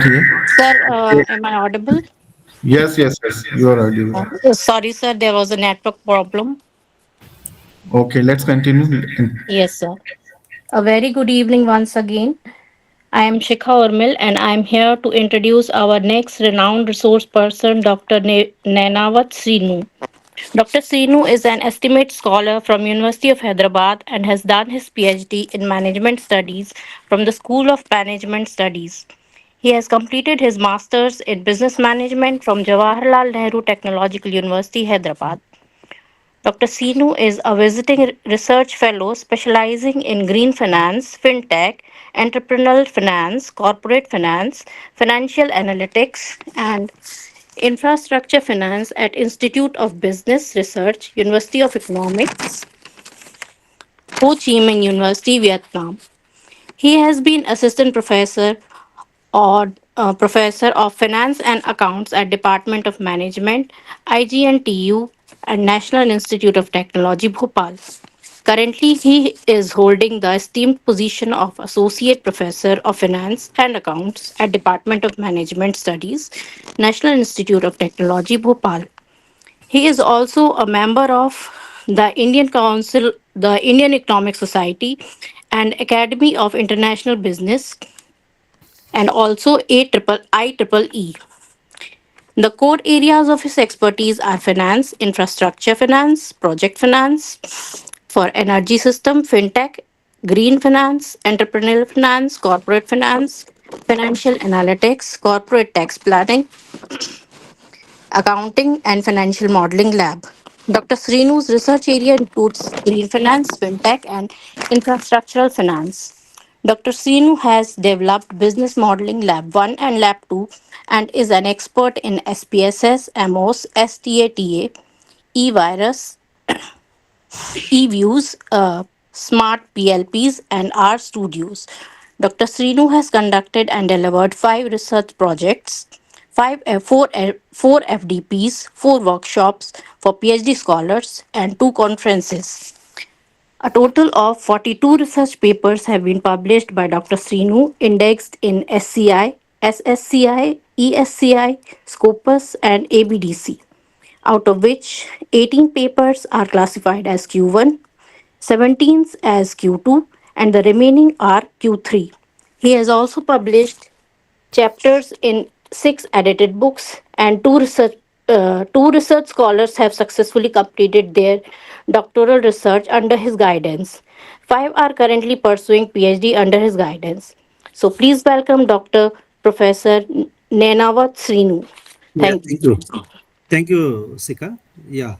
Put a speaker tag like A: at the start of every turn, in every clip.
A: Here.
B: Sir, am I audible?
A: Yes, yes, yes. You are audible.
B: Sorry, sir, there was a network problem.
A: Okay, let's continue.
B: Yes, sir. A very good evening once again. I am Shikha Urmil and I am here to introduce our next renowned resource person, Dr. Nainawat Srinu. Dr. Srinu is an estimate scholar from University of Hyderabad and has done his PhD in Management Studies from the School of Management Studies. He has completed his master's in business management from Jawaharlal Nehru Technological University, Hyderabad. Dr. Sinu is a visiting research fellow specializing in green finance, fintech, entrepreneurial finance, corporate finance, financial analytics, and infrastructure finance at Institute of Business Research, University of Economics, Ho Chi Minh University, Vietnam. He has been assistant professor or professor of finance and accounts at Department of Management, IGNTU, and National Institute of Technology, Bhopal. Currently, he is holding the esteemed position of Associate Professor of Finance and Accounts at Department of Management Studies, National Institute of Technology, Bhopal. He is also a member of the Indian Council, the Indian Economic Society, and Academy of International Business, and also IEEE. The core areas of his expertise are finance, infrastructure finance, project finance, for energy system, fintech, green finance, entrepreneurial finance, corporate finance, financial analytics, corporate tax planning, accounting, and financial modeling lab. Dr. Srinu's research area includes green finance, fintech, and infrastructural finance. Dr. Srinu has developed Business Modeling Lab 1 and Lab 2 and is an expert in SPSS, MOS, STATA, e-virus, eViews, smart PLPs, and R Studios. Dr. Srinu has conducted and delivered 5 research projects, four FDPs, 4 workshops for PhD scholars, and 2 conferences. A total of 42 research papers have been published by Dr. Srinu, indexed in SCI, SSCI, ESCI, Scopus, and ABDC, out of which 18 papers are classified as Q1, 17 as Q2, and the remaining are Q3. He has also published chapters in 6 edited books, and two research scholars have successfully completed their doctoral research under his guidance. 5 are currently pursuing PhD under his guidance. So please welcome Dr. Professor Nenawat Srinu.
C: Yeah,
B: Thank you.
C: thank you. Thank you, Sika. Yeah.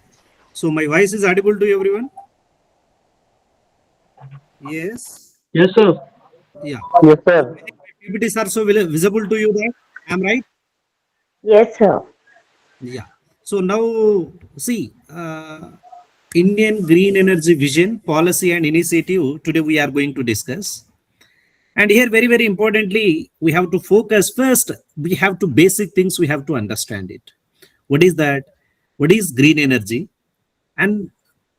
C: So my voice is audible to everyone? Yes.
D: Yes, sir.
C: Yeah.
E: Yes,
C: So
E: sir.
C: I think my PPTs are so visible to you that I'm right.
E: Yes, sir.
C: Yeah. So now see, Indian green energy vision, policy and initiative. Today we are going to discuss. And here, very, very importantly, we have to focus first. We have to basic things. We have to understand it. What is that? What is green energy? And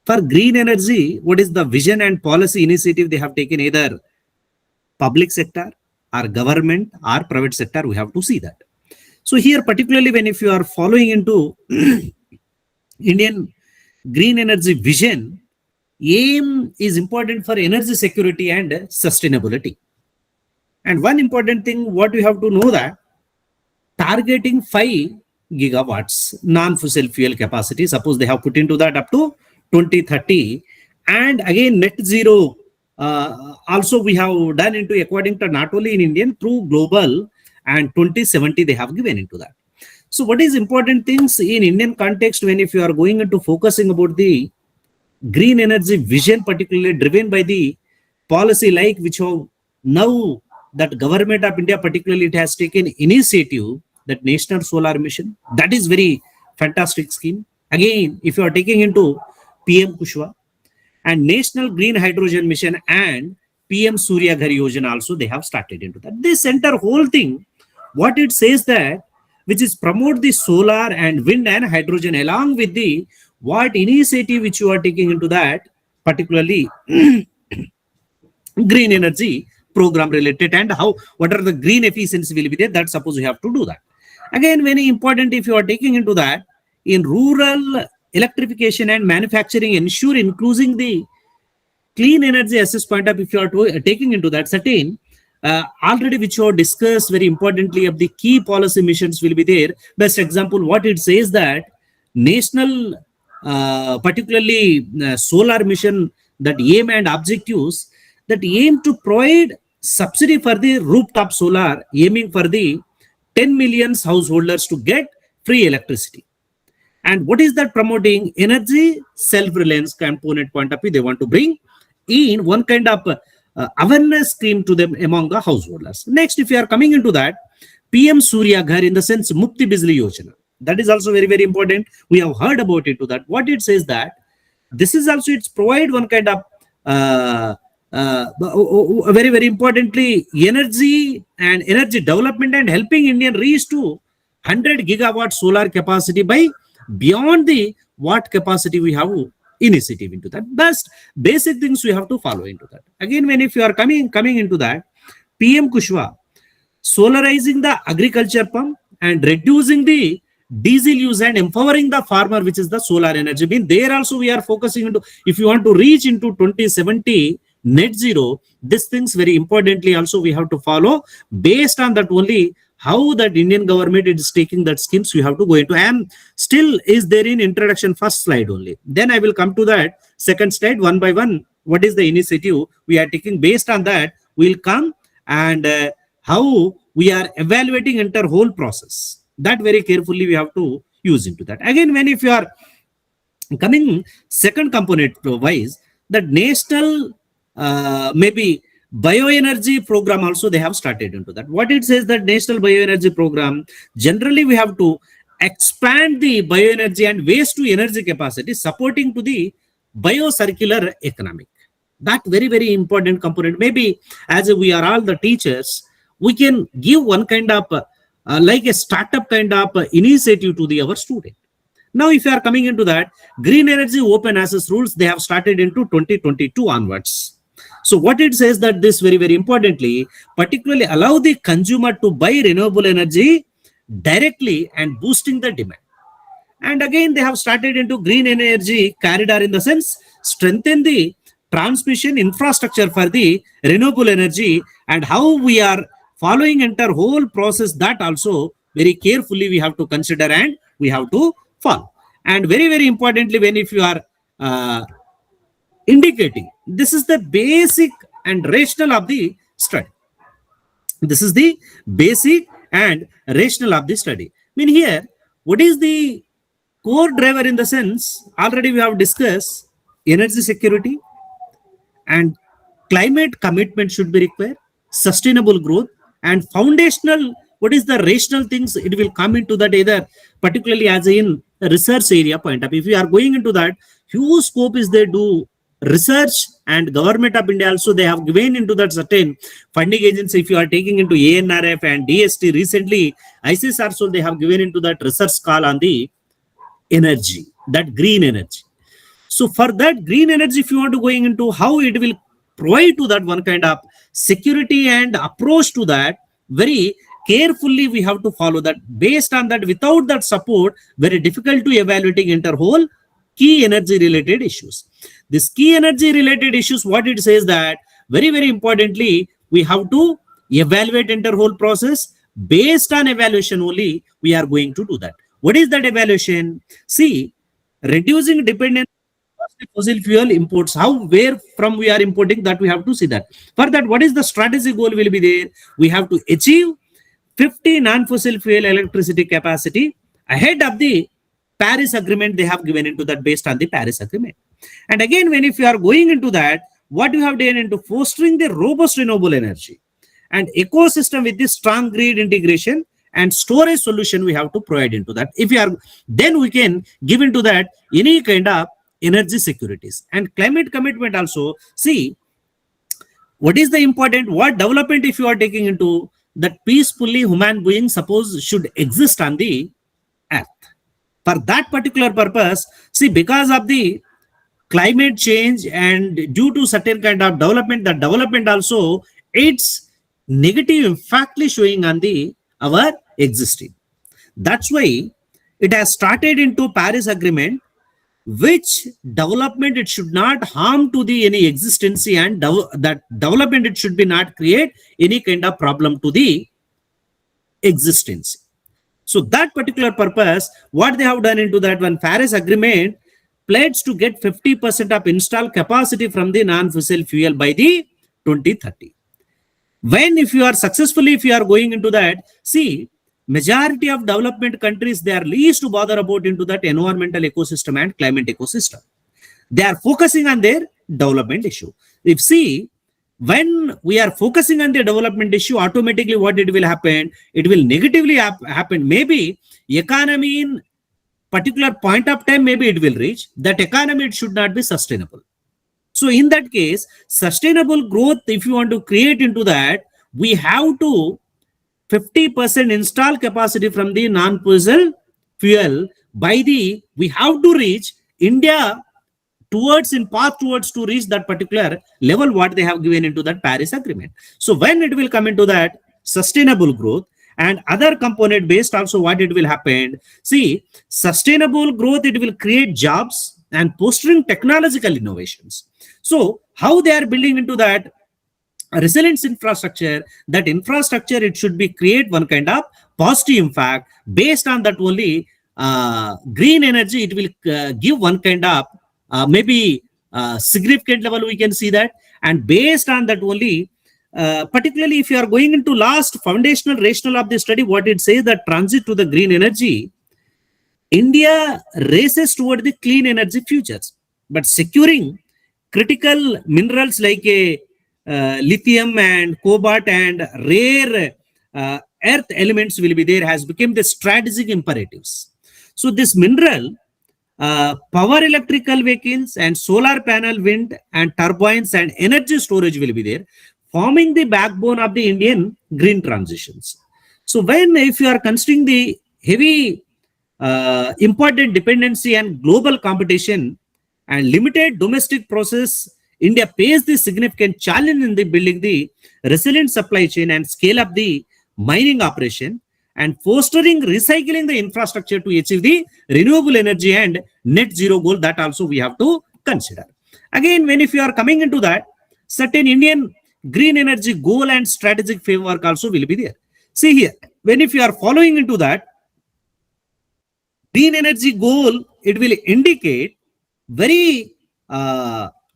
C: for green energy, what is the vision and policy initiative they have taken, either public sector or government or private sector? We have to see that. So here, particularly when if you are following into Indian green energy vision, aim is important for energy security and sustainability. And one important thing, what you have to know that targeting 5 gigawatts non-fossil fuel capacity. Suppose they have put into that up to 2030, and again net zero. Also, we have done into according to not only in Indian through global, and 2070 they have given into that. So, what is important things in Indian context when if you are going into focusing about the green energy vision, particularly driven by the policy like which have now that government of India, particularly it has taken initiative, that national solar mission, that is very fantastic scheme. Again, if you are taking into PM Kushwa and national green hydrogen mission and PM Surya Ghar Yojana also, they have started into that. This center whole thing, what it says that, which is promote the solar and wind and hydrogen along with the what initiative which you are taking into that, particularly green energy program related, and what are the green efficiency will be there, that suppose you have to do that. Again, very important, if you are taking into that, in rural electrification and manufacturing, ensure including the clean energy access point of, if you are taking into that certain already which you have discussed very importantly of the key policy missions will be there. Best example, what it says that national particularly solar mission, that aim and objectives, that aim to provide subsidy for the rooftop solar, aiming for the 10 million householders to get free electricity. And what is that promoting? Energy self-reliance component point of view, they want to bring in one kind of awareness scheme to them among the householders. Next, if you are coming into that, PM Surya Ghar, in the sense Mukti Bijli Yojana, that is also very, very important. We have heard about it to that. What it says that this is also, it's provide one kind of very, very importantly, energy and energy development and helping Indian reach to 100 gigawatt solar capacity by beyond the what capacity we have initiative into that. Best basic things we have to follow into that. Again, when if you are coming into that, PM Kushwa, solarizing the agriculture pump and reducing the diesel use and empowering the farmer, which is the solar energy. Mean there also we are focusing into, if you want to reach into 2070 net zero, these things very importantly also we have to follow. Based on that only, how that Indian government is taking that schemes, we have to go into. I am still is there in introduction first slide only. Then I will come to that second slide one by one. What is the initiative we are taking? Based on that, we'll come and how we are evaluating entire whole process. That very carefully we have to use into that. Again, when if you are coming second component wise, that national maybe bioenergy program also they have started into that. What it says that national bioenergy program, generally we have to expand the bioenergy and waste to energy capacity, supporting to the biocircular economic. That very, very important component. Maybe as we are all the teachers, we can give one kind of like a startup kind of initiative to the our student. Now, if you are coming into that, green energy open access rules, they have started into 2022 onwards. So what it says that this very, very importantly, particularly allow the consumer to buy renewable energy directly and boosting the demand. And again, they have started into green energy corridor, in the sense strengthen the transmission infrastructure for the renewable energy, and how we are following entire whole process, that also very carefully we have to consider and we have to follow. And very, very importantly, when if you are indicating, this is the basic and rational of the study. This is the basic and rational of the study. I mean here, what is the core driver, in the sense already we have discussed energy security and climate commitment should be required, sustainable growth, and foundational, what is the rational things, it will come into that, either particularly as in research area point of. If you are going into that, huge scope is there to research, and government of India also they have given into that certain funding agency. If you are taking into ANRF and DST recently, ICIS also they have given into that research call on the energy, that green energy. So for that green energy, if you want to going into how it will provide to that one kind of security and approach to that, very carefully we have to follow that. Based on that, without that support, very difficult to evaluating entire whole key energy related issues. This key energy related issues, what it says that very, very importantly, we have to evaluate entire whole process. Based on evaluation only, we are going to do that. What is that evaluation? See, reducing dependence on fossil fuel imports, how, where from we are importing, that we have to see that. For that, what is the strategy goal will be there? We have to achieve 50 non-fossil fuel electricity capacity ahead of the Paris Agreement they have given into that, based on the Paris Agreement. And again, when if you are going into that, what you have done into fostering the robust renewable energy and ecosystem with this strong grid integration and storage solution we have to provide into that. If you are, then we can give into that any kind of energy securities and climate commitment also. See, what is the important, what development if you are taking into that peacefully human beings suppose should exist on the earth. For that particular purpose, see, because of the climate change and due to certain kind of development, the development also it's negative impactly showing on the our existing. That's why it has started into Paris Agreement, which development it should not harm to the any existence, and that development it should be not create any kind of problem to the existence. So that particular purpose, what they have done into that one Paris Agreement pledged to get 50% of installed capacity from the non-fossil fuel by the 2030. When if you are successfully, if you are going into that, see, majority of development countries, they are least to bother about into that environmental ecosystem and climate ecosystem. They are focusing on their development issue. If see, when we are focusing on the development issue, automatically what it will happen? It will negatively happen. Maybe economy in particular point of time, maybe it will reach that economy, it should not be sustainable. So in that case, sustainable growth, if you want to create into that, we have to 50% install capacity from the non-fossil fuel by the, we have to reach India towards in path towards to reach that particular level what they have given into that Paris Agreement. So when it will come into that sustainable growth and other component based also what it will happen, see, sustainable growth, it will create jobs and fostering technological innovations. So how they are building into that resilience infrastructure, that infrastructure, it should be create one kind of positive impact based on that only green energy, it will give one kind of maybe significant level we can see that, and based on that only particularly if you are going into last foundational rationale of the study, what it says that transit to the green energy, India races toward the clean energy futures, but securing critical minerals like lithium and cobalt and rare earth elements will be there has become the strategic imperatives. So this mineral power electrical vehicles and solar panel, wind and turbines and energy storage will be there, forming the backbone of the Indian green transitions. So when if you are considering the heavy important dependency and global competition and limited domestic process, India faced the significant challenge in the building the resilient supply chain and scale up the mining operation and fostering recycling the infrastructure to achieve the renewable energy and net zero goal. That also we have to consider. Again, when if you are coming into that, certain Indian green energy goal and strategic framework also will be there. See here, when if you are following into that green energy goal, it will indicate very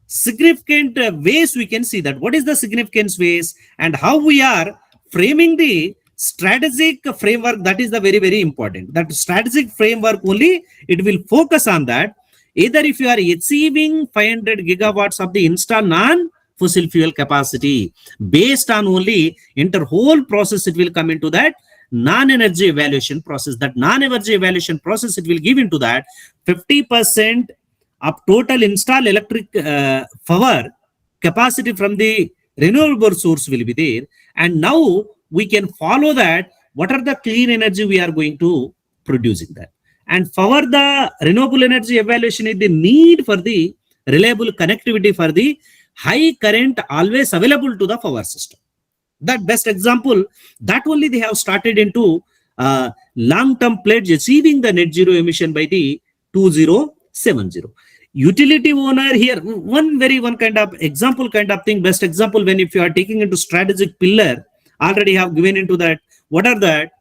C: significant ways we can see that what is the significance ways and how we are framing the strategic framework. That is the very, very important. That strategic framework only, it will focus on that. Either if you are achieving 500 gigawatts of the installed non-fossil fuel capacity, based on only inter whole process, it will come into that non-energy evaluation process. That non-energy evaluation process, it will give into that 50% of total installed electric power capacity from the renewable source will be there. And now we can follow that what are the clean energy we are going to producing that. And for the renewable energy evaluation is the need for the reliable connectivity for the high current always available to the power system. That best example, that only they have started into long-term pledge achieving the net zero emission by the 2070. Utility owner here, one kind of example kind of thing, best example when if you are taking into strategic pillar, already have given into that, what are that?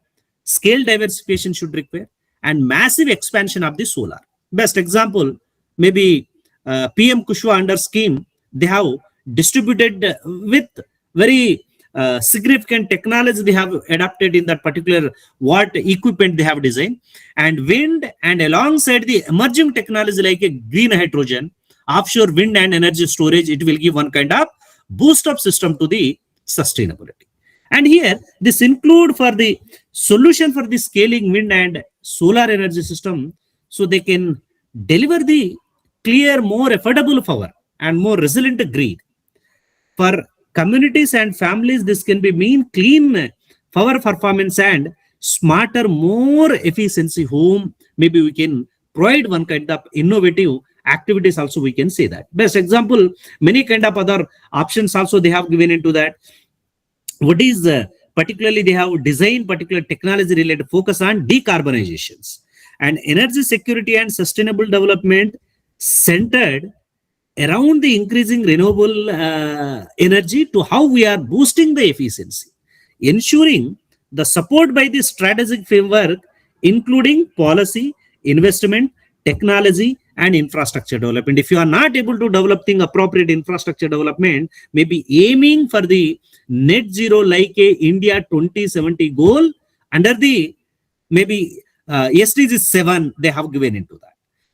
C: Scale diversification should require and massive expansion of the solar. Best example, maybe PM Kushwa under scheme, they have distributed with very significant technology they have adapted in that particular what equipment they have designed, and wind and alongside the emerging technology like a green hydrogen, offshore wind and energy storage, it will give one kind of boost up system to the sustainability. And here this include for the solution for the scaling wind and solar energy system, so they can deliver the clear, more affordable power and more resilient grid. For communities and families, this can be mean clean power performance and smarter, more efficiency home. Maybe we can provide one kind of innovative activities also, we can say that. Best example, many kind of other options also they have given into that. what is particularly they have designed particular technology related focus on decarbonizations and energy security and sustainable development centered around the increasing renewable energy to how we are boosting the efficiency, ensuring the support by the strategic framework, including policy, investment, technology, and infrastructure development. If you are not able to developing appropriate infrastructure development, maybe aiming for the net zero like a India 2070 goal under the maybe SDG 7 they have given into that.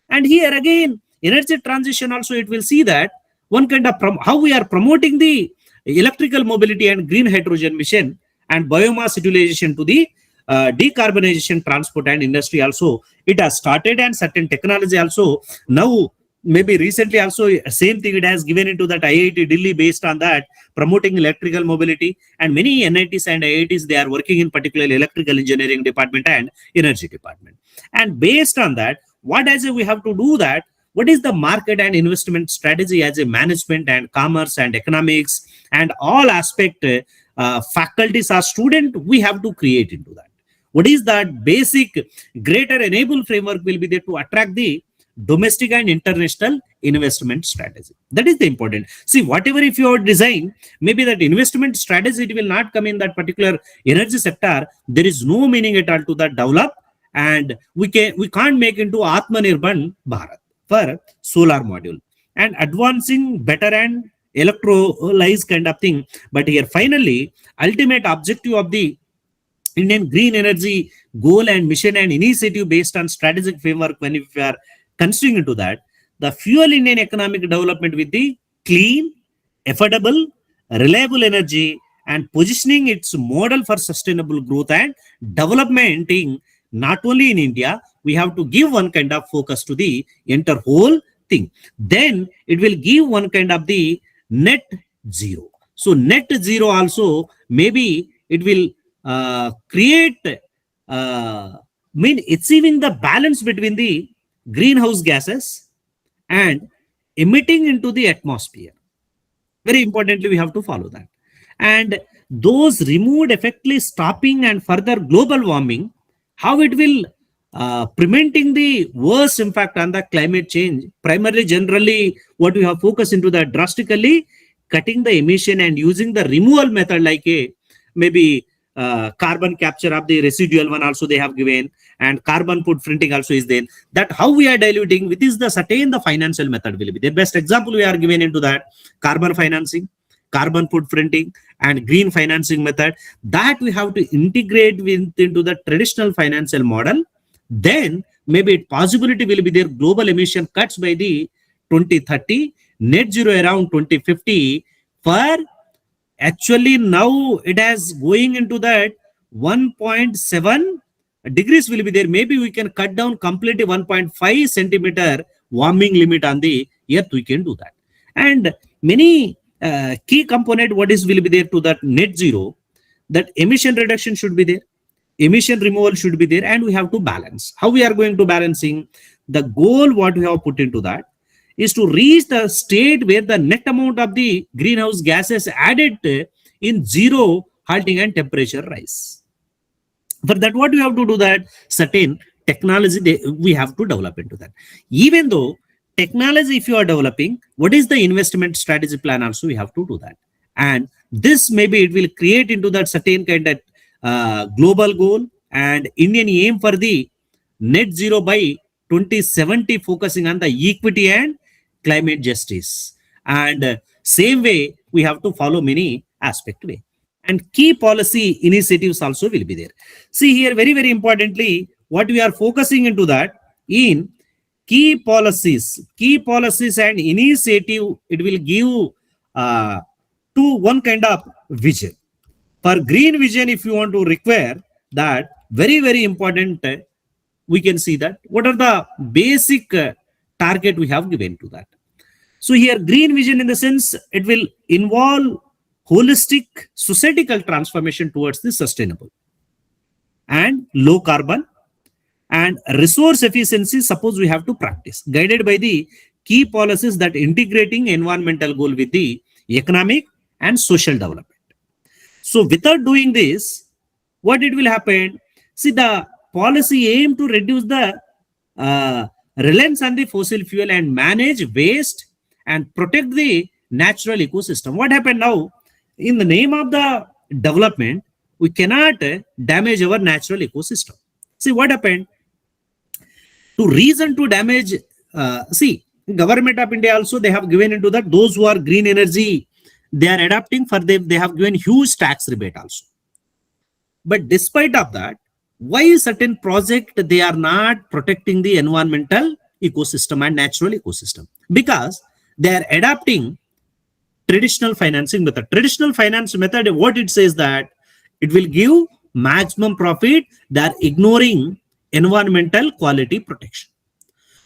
C: And here again, energy transition also it will see that one kind of how we are promoting the electrical mobility and green hydrogen mission and biomass utilization to the decarbonization transport and industry also it has started, and certain technology also now maybe recently also same thing it has given into that IIT Delhi based on that promoting electrical mobility, and many NITs and IITs they are working in particularly electrical engineering department and energy department. And based on that, what as we have to do that, what is the market and investment strategy as a management and commerce and economics and all aspect faculties or student we have to create into that. What is that basic greater enable framework will be there to attract the domestic and international investment strategy. That is the important. See, whatever if you design, maybe that investment strategy, it will not come in that particular energy sector. There is no meaning at all to that develop, and we can't make into Atmanirbhar Bharat for solar module and advancing better and electrolyze kind of thing. But here finally, ultimate objective of the Indian green energy goal and mission and initiative based on strategic framework, when if we are considering into that, the fuel Indian economic development with the clean, affordable, reliable energy and positioning its model for sustainable growth and development in not only in India, we have to give one kind of focus to the entire whole thing. Then it will give one kind of the net zero. So net zero also maybe it will create achieving the balance between the greenhouse gases and emitting into the atmosphere. Very importantly, we have to follow that. And those removed effectively stopping and further global warming, how it will preventing the worst impact on the climate change. Primarily, generally, what we have focused into that drastically cutting the emission and using the removal method like a maybe carbon capture of the residual one also they have given, and carbon footprinting also is there. That how we are diluting with is the certain the financial method will be the best example we are given into that carbon financing, carbon footprinting and green financing method that we have to integrate into the traditional financial model. Then maybe possibility will be there global emission cuts by the 2030, net zero around 2050 for actually now it has going into that 1.7 degrees will be there. Maybe we can cut down completely 1.5 centimeter warming limit on the earth. We can do that. And many key component what is will be there to that net zero, that emission reduction should be there, emission removal should be there, and we have to balance. How we are going to balancing? The goal what we have put into that is to reach the state where the net amount of the greenhouse gases added in zero halting and temperature rise. For that, what we have to do that certain technology we have to develop into that. Even though technology, if you are developing, what is the investment strategy plan also we have to do that. And this maybe it will create into that certain kind of global goal and Indian aim for the net zero by 2070 focusing on the equity and climate justice. And same way we have to follow many aspect way. And key policy initiatives also will be there. See here very, very importantly, what we are focusing into that in key policies and initiative, it will give to one kind of vision. For green vision, if you want to require that, very, very important, we can see that what are the basic target we have given to that. So here green vision in the sense it will involve holistic societal transformation towards the sustainable and low carbon and resource efficiency. Suppose we have to practice guided by the key policies that integrating environmental goal with the economic and social development. So without doing this, what it will happen? See, the policy aim to reduce the reliance on the fossil fuel and manage waste and protect the natural ecosystem. What happened now? In the name of the development, we cannot damage our natural ecosystem. See what happened? To reason to damage, see, government of India also, they have given into that those who are green energy, they are adapting for them, they have given huge tax rebate also. But despite of that, why certain project they are not protecting the environmental ecosystem and natural ecosystem? Because they are adapting traditional financing method. Traditional finance method, what it says that it will give maximum profit. They are ignoring environmental quality protection.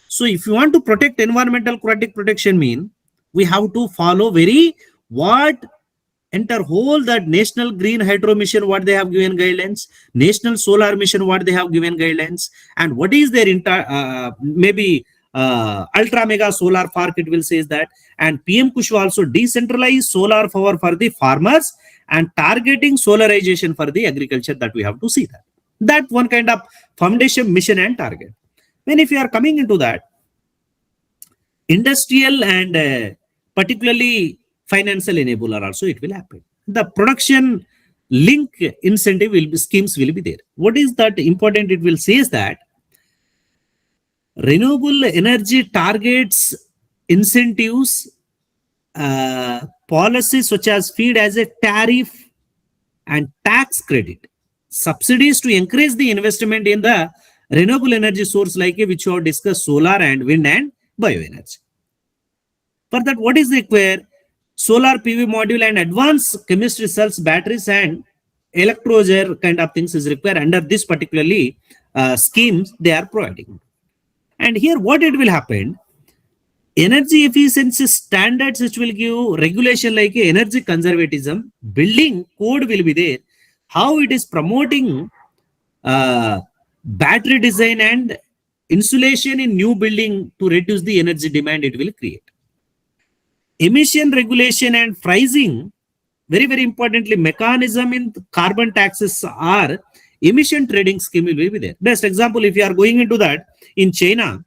C: So if you want to protect environmental quality protection, mean we have to follow very what enter whole that National Green Hydro Mission, what they have given guidelines, National Solar Mission, what they have given guidelines, and what is their maybe ultra mega solar park, it will say that, and PM Kushwa also decentralized solar power for the farmers and targeting solarization for the agriculture, that we have to see that one kind of foundation mission and target. When if you are coming into that industrial and particularly financial enabler also, it will happen. The production link incentive will be, schemes will be there. What is that important? It will say is that renewable energy targets incentives policies such as feed as a tariff and tax credit subsidies to encourage the investment in the renewable energy source like which we have discussed, solar and wind and bioenergy. For that, what is required? Solar PV module and advanced chemistry cells, batteries and electrolyzer kind of things is required under this particularly schemes they are providing. And here what it will happen? Energy efficiency standards which will give regulation like energy conservatism, building code will be there. How it is promoting battery design and insulation in new building to reduce the energy demand it will create. Emission regulation and pricing, very, very importantly, mechanism in carbon taxes are emission trading scheme will be there. Best example, if you are going into that, in China,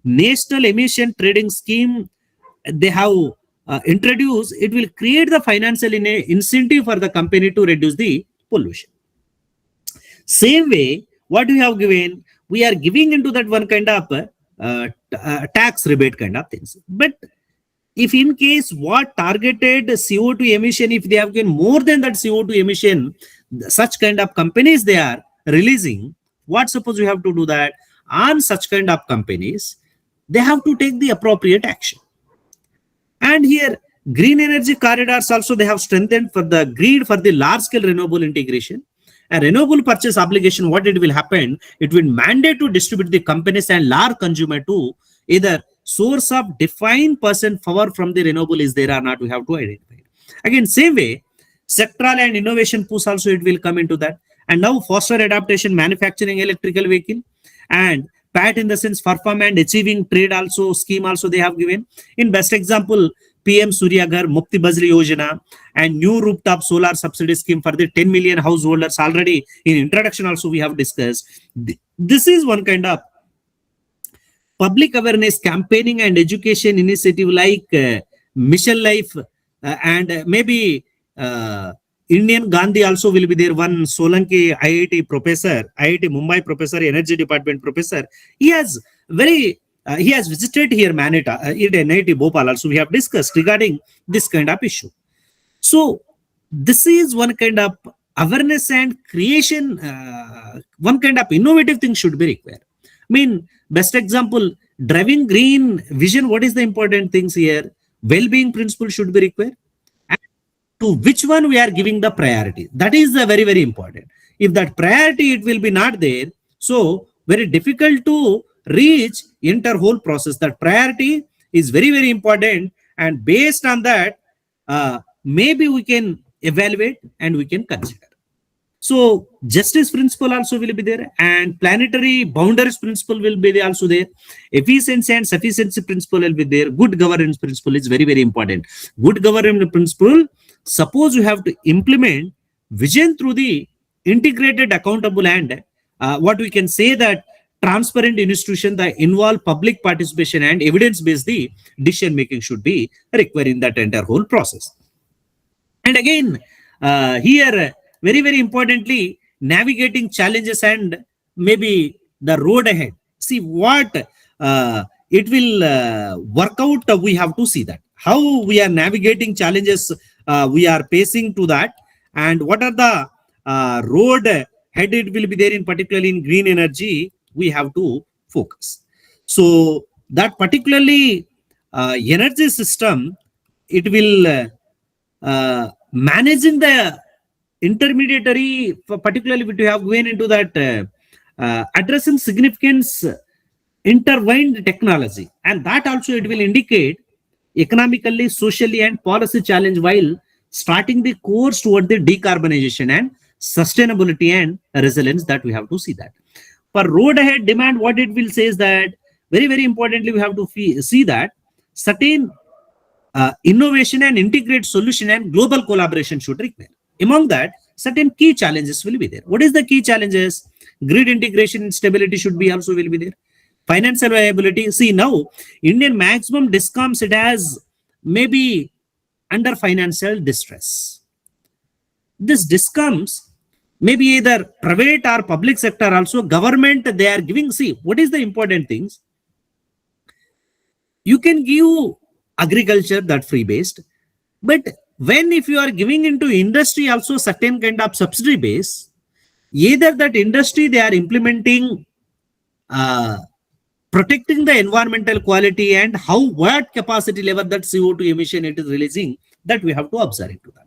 C: National Emission Trading Scheme, they have introduced, it will create the financial incentive for the company to reduce the pollution. Same way, what we have given, we are giving into that one kind of tax rebate kind of things. But if in case what targeted CO2 emission, if they have given more than that CO2 emission, such kind of companies they are releasing, what suppose we have to do that? On such kind of companies, they have to take the appropriate action. And here, green energy corridors also they have strengthened for the grid for the large scale renewable integration. A renewable purchase obligation, what it will happen? It will mandate to distribute the companies and large consumer to either source of defined percent power from the renewable is there or not, we have to identify. Again, same way, sectoral and innovation push also it will come into that. And now foster adaptation, manufacturing electrical vehicle, and PAT in the sense perform and achieving trade also scheme also they have given. In best example, PM Surya Ghar, Mukti Bajli Yojana, and new rooftop solar subsidy scheme for the 10 million householders already in introduction also we have discussed. This is one kind of public awareness campaigning and education initiative like Mission Life and maybe Indian Gandhi also will be there. One Solanki IIT professor, IIT Mumbai professor, energy department professor. He has he has visited here Manita, NIT Bhopal also we have discussed regarding this kind of issue. So this is one kind of awareness and creation, one kind of innovative thing should be required. I mean, best example, driving green vision, what is the important things here? Well-being principle should be required. And to which one we are giving the priority? That is the very, very important. If that priority, it will be not there. So very difficult to reach entire whole process. That priority is very, very important. And based on that, maybe we can evaluate and we can consider. So justice principle also will be there, and planetary boundaries principle will be also there. Efficiency and sufficiency principle will be there. Good governance principle is very, very important. Good governance principle, suppose you have to implement vision through the integrated, accountable, and what we can say that transparent institution that involve public participation and evidence-based the decision making should be required in that entire whole process. And again, here, very, very importantly, navigating challenges and maybe the road ahead. See what it will work out. We have to see that how we are navigating challenges we are facing to that, and what are the road ahead it will be there in particularly in green energy. We have to focus. So that particularly energy system, it will managing the intermediary, particularly we have gone into that addressing significance intertwined technology, and that also it will indicate economically, socially, and policy challenge while starting the course toward the decarbonization and sustainability and resilience that we have to see that. For road ahead demand, what it will say is that very, very importantly, we have to see that certain innovation and integrate solution and global collaboration should require. Among that, certain key challenges will be there. What is the key challenges? Grid integration and stability should be also will be there. Financial viability. See now, Indian maximum discoms, it has maybe under financial distress. This discoms maybe either private or public sector, also government, they are giving. See, what is the important things? You can give agriculture that free based, but when if you are giving into industry also certain kind of subsidy base, either that industry they are implementing protecting the environmental quality and how what capacity level that CO2 emission it is releasing, that we have to observe into that.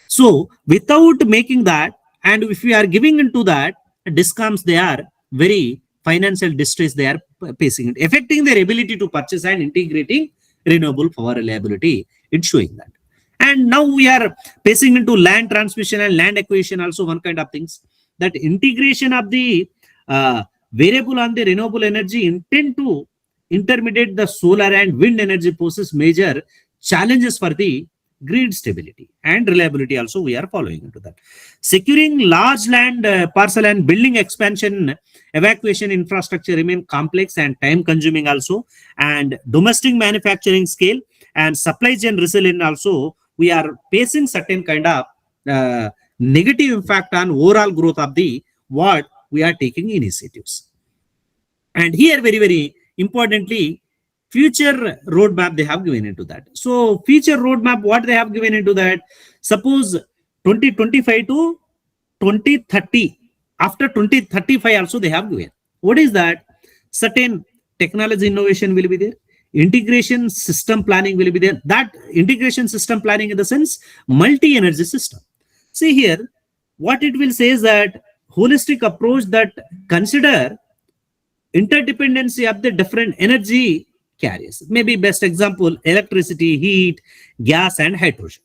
C: So without making that, and if we are giving into that, discoms, they are very financial distress they are facing it, affecting their ability to purchase and integrating renewable power reliability. It's showing that. And now we are facing into land transmission and land acquisition, also one kind of things. That integration of the variable on the renewable energy intend to intermediate the solar and wind energy poses major challenges for the grid stability and reliability also we are following into that. Securing large land parcel and building expansion evacuation infrastructure remain complex and time consuming also, and domestic manufacturing scale and supply chain resilience also we are facing certain kind of negative impact on overall growth of the what we are taking initiatives. And here very, very importantly, future roadmap they have given into that. So future roadmap, what they have given into that, suppose 2025 to 2030, after 2035 also they have given. What is that? Certain technology innovation will be there, integration system planning will be there. That integration system planning in the sense multi-energy system. See here, what it will say is that holistic approach that consider interdependency of the different energy carriers. Maybe best example, electricity, heat, gas, and hydrogen.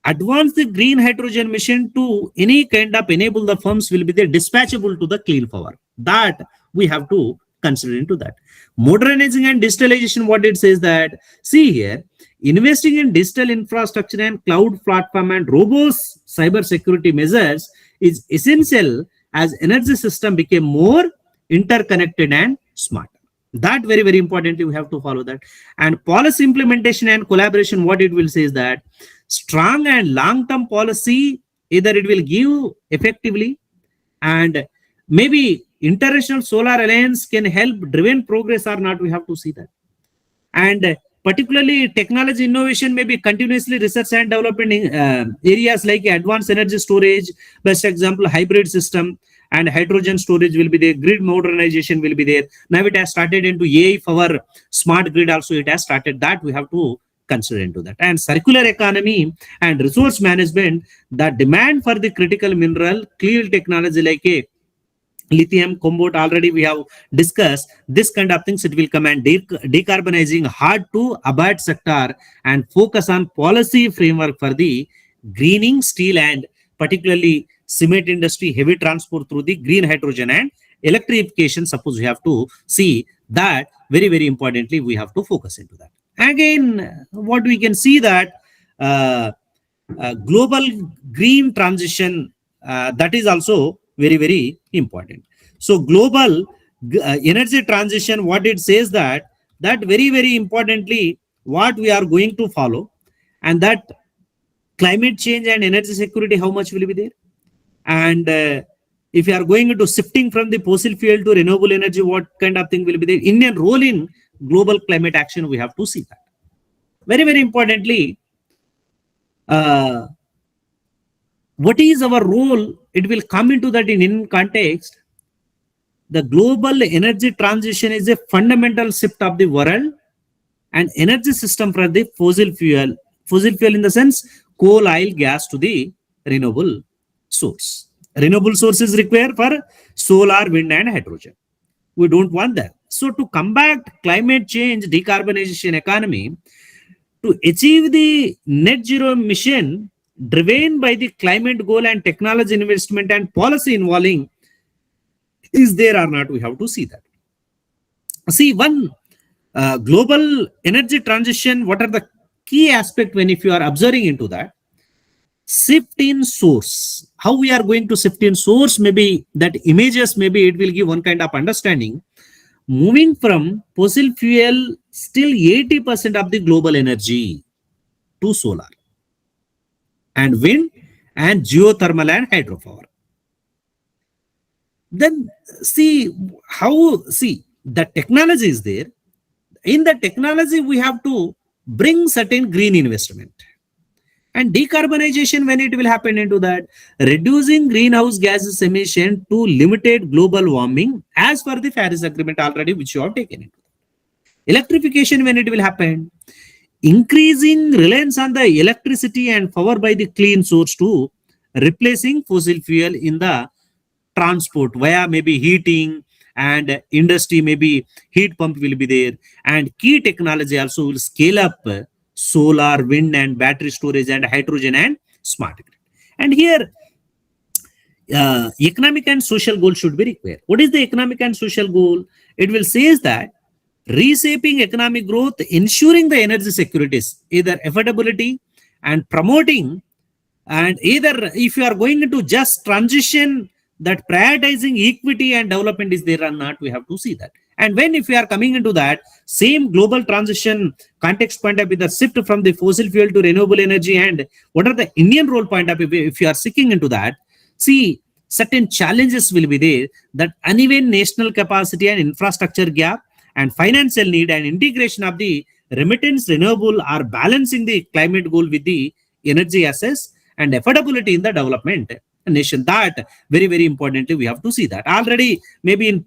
C: Advance the green hydrogen mission to any kind of enable the firms will be there dispatchable to the clean power. That we have to consider into that. Modernizing and digitalization, what it says that, see here, investing in digital infrastructure and cloud platform and robust cyber security measures is essential as energy system became more interconnected and smarter. That very, very importantly, we have to follow that. And policy implementation and collaboration, what it will say is that strong and long-term policy, either it will give effectively, and maybe International Solar Alliance can help driven progress or not, we have to see that. And particularly technology innovation, maybe continuously research and development in areas like advanced energy storage, best example, hybrid system, and hydrogen storage will be there, grid modernization will be there. Now it has started into AI for smart grid also, it has started, that we have to consider into that. And circular economy and resource management, the demand for the critical mineral, clear technology like a lithium, cobalt, already we have discussed, this kind of things, it will come, and decarbonizing hard to abate sector and focus on policy framework for the greening steel and particularly cement industry, heavy transport through the green hydrogen and electrification. Suppose we have to see that very, very importantly, we have to focus into that. Again, what we can see that global green transition, that is also very, very important. So global energy transition, what it says that very, very importantly, what we are going to follow, and that climate change and energy security, how much will be there? And if you are going into shifting from the fossil fuel to renewable energy, what kind of thing will be there? Indian role in global climate action, we have to see that. Very, very importantly, what is our role? It will come into that in Indian context. The global energy transition is a fundamental shift of the world and energy system from the fossil fuel in the sense coal, oil, gas, to the renewable source. Renewable sources require for solar, wind, and hydrogen. We don't want that. So to combat climate change, decarbonization economy, to achieve the net zero mission driven by the climate goal and technology investment and policy involving, is there or not, we have to see that. See, one global energy transition, what are the key aspects when if you are observing into that? Shift in source. How we are going to shift in source, maybe that images, maybe it will give one kind of understanding. Moving from fossil fuel, still 80% of the global energy to solar and wind and geothermal and hydropower. Then see the technology is there. In the technology, we have to bring certain green investment. And decarbonization, when it will happen into that, reducing greenhouse gases emission to limited global warming as per the Paris Agreement already, which you have taken into. Electrification, when it will happen, increasing reliance on the electricity and power by the clean source to replacing fossil fuel in the transport via maybe heating and industry, maybe heat pump will be there, and key technology also will scale up solar, wind, and battery storage, and hydrogen and smart grid. And here, economic and social goal should be required. What is the economic and social goal? It will say that reshaping economic growth, ensuring the energy securities, either affordability and promoting, and either if you are going into just transition, that prioritizing equity and development is there or not, we have to see that. And when if we are coming into that same global transition context point of view, the shift from the fossil fuel to renewable energy, and what are the Indian role point of view, if you are seeking into that, see, certain challenges will be there, that uneven national capacity and infrastructure gap and financial need and integration of the remittance renewable are balancing the climate goal with the energy access and affordability in the development nation. That very, very importantly, we have to see that. Already, maybe in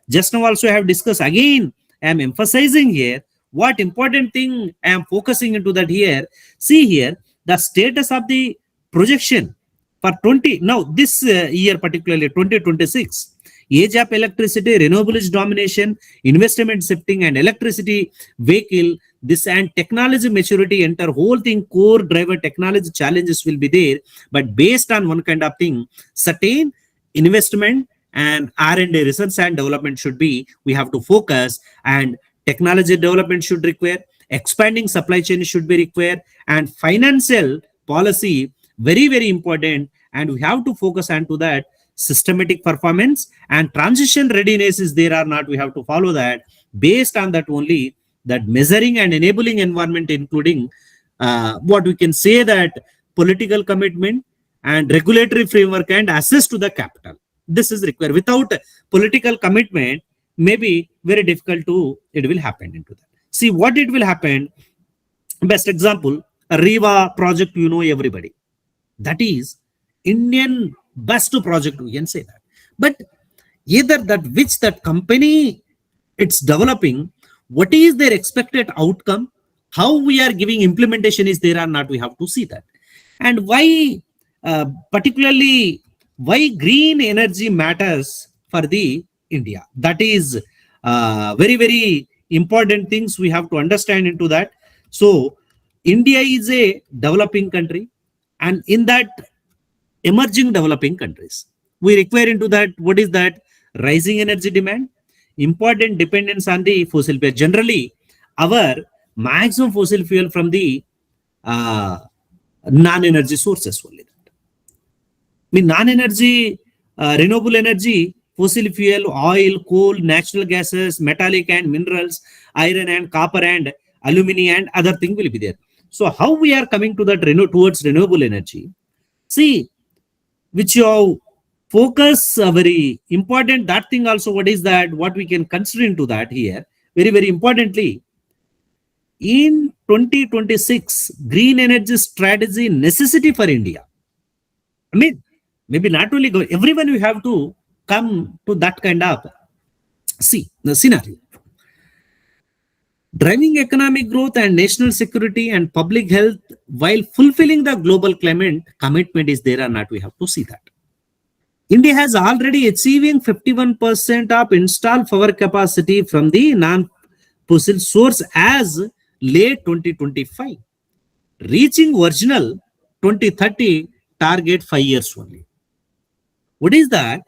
C: just now also I have discussed. Again, I am emphasizing here what important thing I am focusing into that here. See here, the status of the projection for now this year, particularly 2026, age of electricity, renewables domination, investment shifting, and electricity vehicle, this and technology maturity enter whole thing, core driver technology challenges will be there, but based on one kind of thing, certain investment and R&D, research and development should be, we have to focus, and technology development should require, expanding supply chain should be required, and financial policy very, very important, and we have to focus on to that. Systematic performance and transition readiness is there or not, we have to follow that. Based on that only, that measuring and enabling environment, including what we can say that political commitment and regulatory framework and access to the capital. This is required. Without political commitment, maybe very difficult to, it will happen into that. See what it will happen. Best example, Riva project, you know everybody. That is Indian best project, we can say that. But either that which that company it's developing, what is their expected outcome, how we are giving implementation is there or not, we have to see that. And why particularly why green energy matters for the India, that is very, very important things we have to understand into that. So India is a developing country, and in that emerging developing countries, we require into that, what is that? Rising energy demand, important dependence on the fossil fuel. Generally, our maximum fossil fuel from the non-energy sources only. Non-energy, renewable energy, fossil fuel, oil, coal, natural gases, metallic and minerals, iron and copper and aluminum and other thing will be there. So how we are coming to that towards renewable energy? See, which you focus very important, that thing also, what is that, what we can consider into that here, very, very importantly, in 2026, green energy strategy necessity for India. I mean, maybe not only everyone we have to come to that kind of the scenario. Driving economic growth and national security and public health while fulfilling the global climate commitment is there or not, we have to see that. India has already achieving 51% of installed power capacity from the non-fossil source as late 2025, reaching original 2030 target 5 years only. What is that?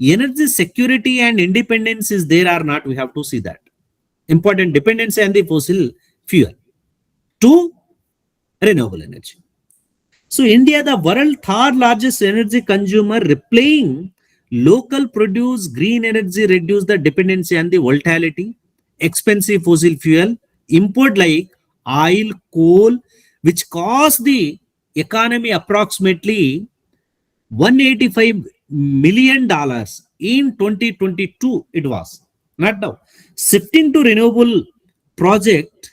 C: Energy security and independence is there or not, we have to see that. Important dependency on the fossil fuel to renewable energy. So India, the world third largest energy consumer, replying local produce green energy reduce the dependency on the volatility, expensive fossil fuel, import like oil, coal, which cost the economy approximately $185 million in 2022. It was not now. Shifting to renewable project,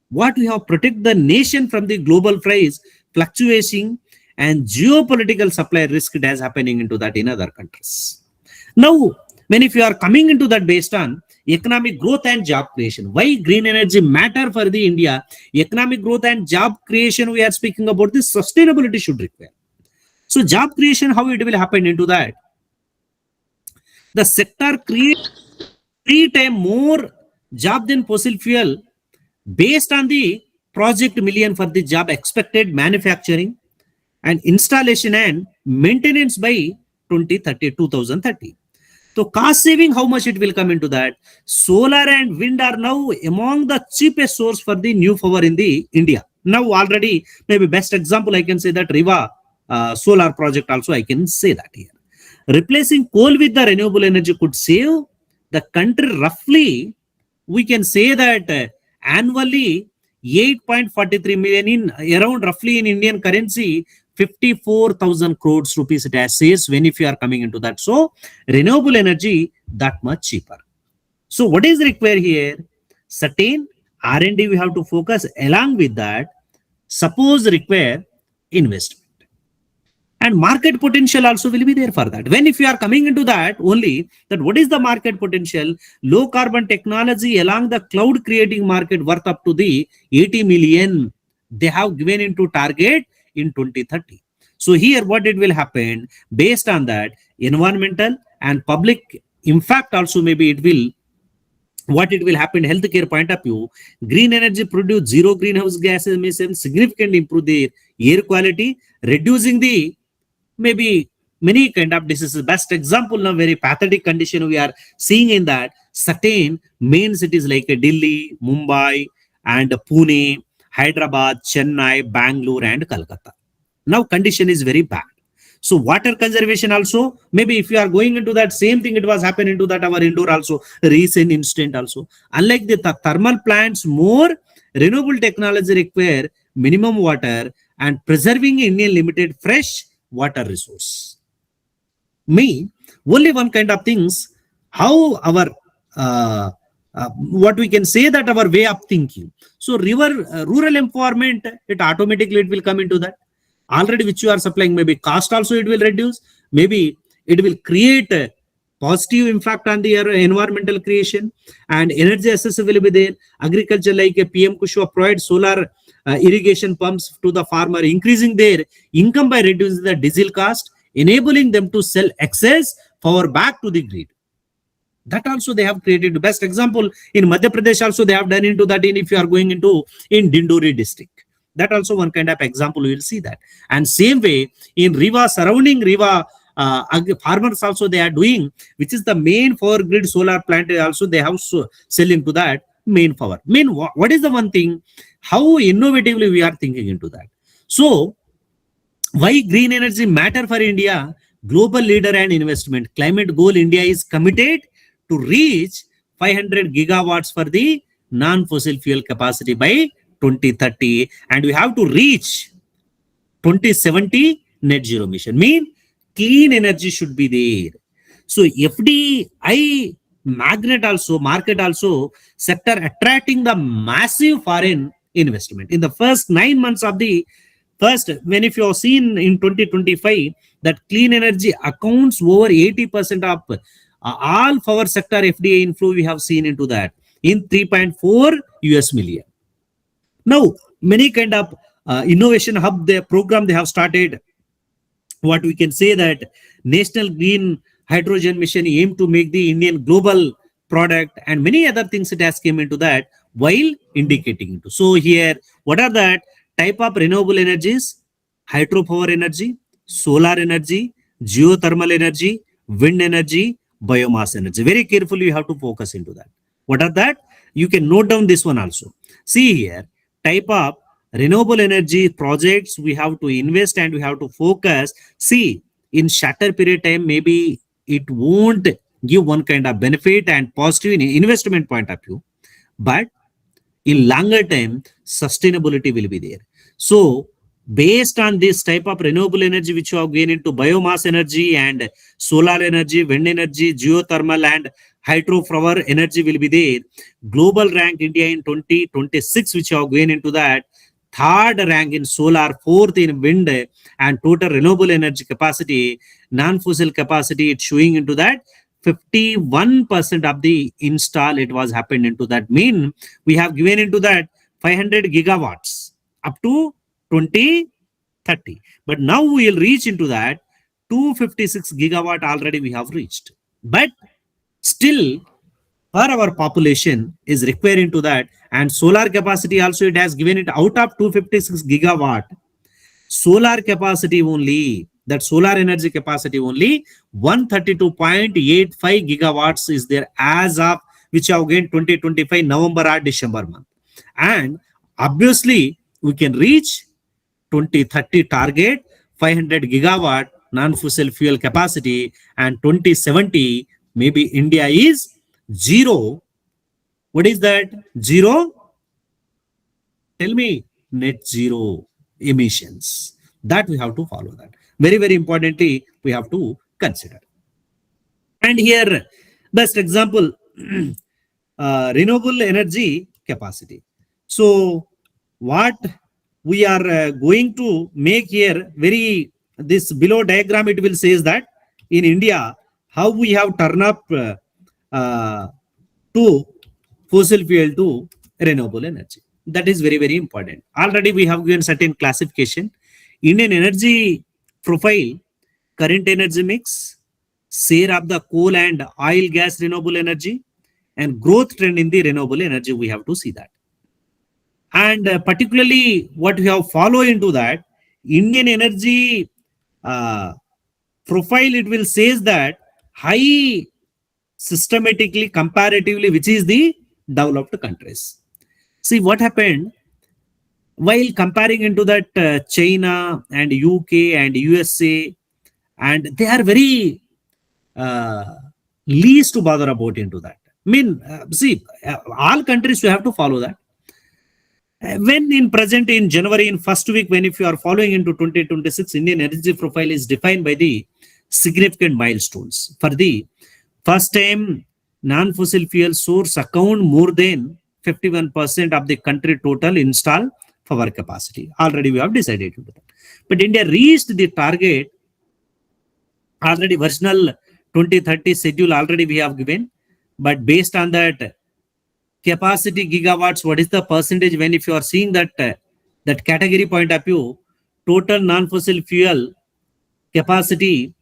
C: what we have protect the nation from the global price fluctuating and geopolitical supply risk that is happening into that in other countries. Now, when if you are coming into that based on economic growth and job creation, why green energy matter for the India? Economic growth and job creation, we are speaking about this sustainability should require. So job creation, how it will happen into that? The sector creates 3 times more job than fossil fuel based on the project million for the job expected manufacturing and installation and maintenance by 2030. So cost saving, how much it will come into that? Solar and wind are now among the cheapest source for the new power in the India. Now already, maybe best example I can say that Riva solar project also I can say that here. Replacing coal with the renewable energy could save the country roughly, we can say that annually 8.43 million in around roughly in Indian currency 54,000 crores rupees it has says when if you are coming into that. So renewable energy that much cheaper. So what is required here? Certain R&D we have to focus. Along with that, suppose require investment. And market potential also will be there for that. When if you are coming into that only, that what is the market potential? Low carbon technology along the cloud creating market worth up to the 80 million they have given into target in 2030. So here what it will happen based on that environmental and public impact also maybe it will what it will happen healthcare point of view. Green energy produce zero greenhouse gas emissions, significantly improve the air quality, reducing the maybe many kind of diseases. Best example now, very pathetic condition we are seeing in that certain main cities like Delhi, Mumbai and Pune, Hyderabad, Chennai, Bangalore and Kolkata. Now condition is very bad. So water conservation also, maybe if you are going into that same thing, it was happening to that our indoor also, recent instant also. Unlike the thermal plants, more renewable technology require minimum water and preserving Indian limited fresh water resource. Only one kind of things, how our what we can say that our way of thinking. So rural empowerment, it automatically it will come into that. Already which you are supplying, maybe cost also it will reduce, maybe it will create a positive impact on the environmental creation and energy accessibility will be there. Agriculture like a PM Kushwa provide solar irrigation pumps to the farmer, increasing their income by reducing the diesel cost, enabling them to sell excess power back to the grid. That also they have created. The best example in Madhya Pradesh also they have done into that in if you are going into in Dindori district. That also one kind of example you will see that. And same way in Riva, surrounding Riva, farmers also they are doing, which is the main power grid solar plant also they have selling to that main power. What is the one thing, how innovatively we are thinking into that. So Why green energy matter for India? Global leader and investment. Climate goal India is committed to reach 500 gigawatts for the non-fossil fuel capacity by 2030. And we have to reach 2070 net zero mission. Mean clean energy should be there. So FDI market also sector attracting the massive foreign investment. In the first 9 months of the first, when if you have seen in 2025 that clean energy accounts over 80% of all power sector FDI inflow we have seen into that in 3.4 US million. Now, many kind of innovation hub, the program they have started. What we can say that National Green Hydrogen Mission aim to make the Indian global product and many other things it has came into that while indicating into. So here, what are that type of renewable energies? Hydropower energy, solar energy, geothermal energy, wind energy, biomass energy. Very carefully you have to focus into that. What are that? You can note down this one also. See here, type of renewable energy projects we have to invest and we have to focus. See, in shorter period time, maybe it won't give one kind of benefit and positive in investment point of view, but in longer time, sustainability will be there. So based on this type of renewable energy, which you have gained into biomass energy and solar energy, wind energy, geothermal and hydropower energy will be there. Global rank India in 2026, which you have gained into that. Third rank in solar, fourth in wind and total renewable energy capacity, non-fossil capacity, it's showing into that 51% of the install it was happened into that. Mean we have given into that 500 gigawatts up to 2030. But now we will reach into that 256 gigawatt already we have reached. But still, for our population is requiring to that, and solar capacity also it has given it out of 256 gigawatt. Solar capacity only, that solar energy capacity only 132.85 gigawatts is there as of which have gained 2025 November or December month. And obviously we can reach 2030 target 500 gigawatt non-fossil fuel capacity, and 2070 maybe India is zero. What is that? Zero? Tell me. Net zero emissions. That we have to follow that. Very, very importantly, we have to consider. And here, best example, renewable energy capacity. So what we are going to make here, very this below diagram, it will says that in India, how we have turned up to fossil fuel to renewable energy. That is very, very important. Already we have given certain classification. Indian energy profile, current energy mix, share of the coal and oil gas renewable energy, and growth trend in the renewable energy, we have to see that. And particularly what we have followed into that, Indian energy profile, it will says that high systematically, comparatively, which is the developed countries. See what happened while comparing into that China and UK and USA, and they are very least to bother about into that. I mean, all countries you have to follow that. When in present in January, in first week, when if you are following into 2026, Indian energy profile is defined by the significant milestones. For the first time, non-fossil fuel source account more than 51% of the country total installed power capacity. Already we have decided to do that. But India reached the target already. Original 2030 schedule already we have given. But based on that capacity gigawatts, what is the percentage when if you are seeing that that category point of view, total non-fossil fuel capacity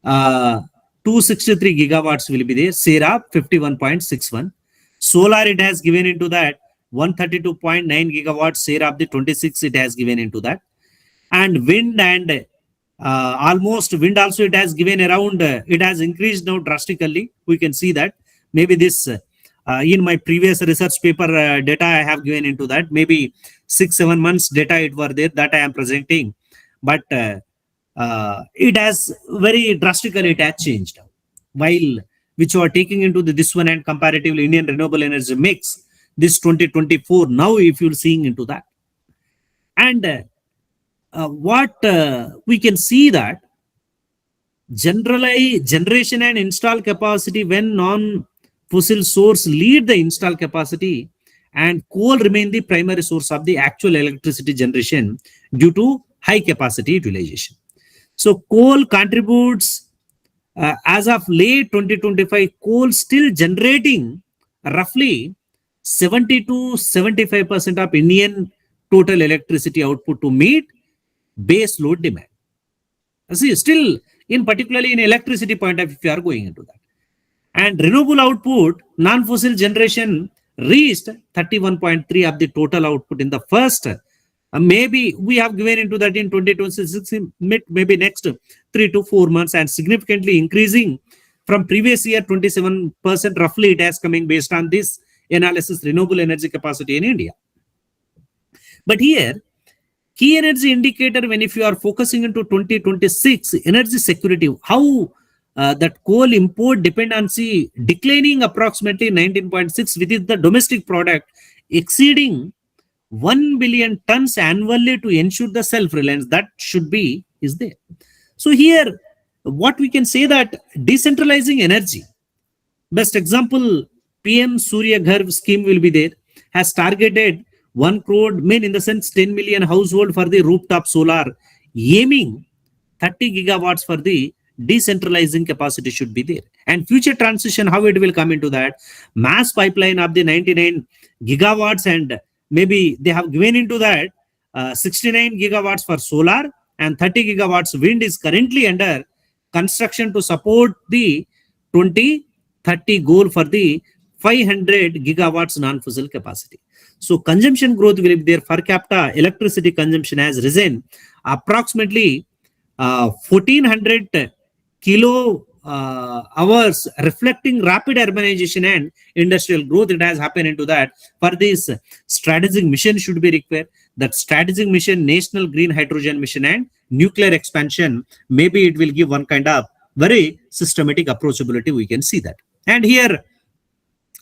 C: 263 gigawatts will be there, Sera 51.61. Solar it has given into that 132.9 gigawatts, Sera of the 26 it has given into that. And wind and almost wind also it has given around, it has increased now drastically. We can see that maybe this in my previous research paper data I have given into that, maybe 6-7 months data it were there that I am presenting. but it has very drastically it has changed. While which you are taking into this one and comparatively Indian renewable energy mix, this 2024, now if you're seeing into that. And what we can see that generation and install capacity, when non-fossil source lead the install capacity, and coal remain the primary source of the actual electricity generation due to high capacity utilization. So coal contributes as of late 2025, coal still generating roughly 70 to 75% of Indian total electricity output to meet base load demand. See, still in particularly in electricity point of view, if you are going into that. And renewable output, non-fossil generation reached 31.3 of the total output in the first. Maybe we have given into that in 2026, maybe next 3 to 4 months, and significantly increasing from previous year 27% roughly it has coming based on this analysis renewable energy capacity in India. But here, key energy indicator, when if you are focusing into 2026 energy security, how that coal import dependency declining approximately 19.6 within the domestic product, exceeding 1 billion tons annually to ensure the self-reliance that should be is there. So here, what we can say that decentralizing energy, best example, PM Surya Ghar scheme will be there, has targeted 1 crore, mean in the sense 10 million household for the rooftop solar, aiming 30 gigawatts for the decentralizing capacity should be there. And future transition, how it will come into that, mass pipeline of the 99 gigawatts, and maybe they have given into that 69 gigawatts for solar and 30 gigawatts wind is currently under construction to support the 2030 goal for the 500 gigawatts non-fossil capacity. So consumption growth will be there. Per capita electricity consumption has risen approximately 1400 kilo hours, reflecting rapid urbanization and industrial growth. It has happened into that. For this strategic mission should be required. That strategic mission, national green hydrogen mission and nuclear expansion, maybe it will give one kind of very systematic approachability. We can see that. And here,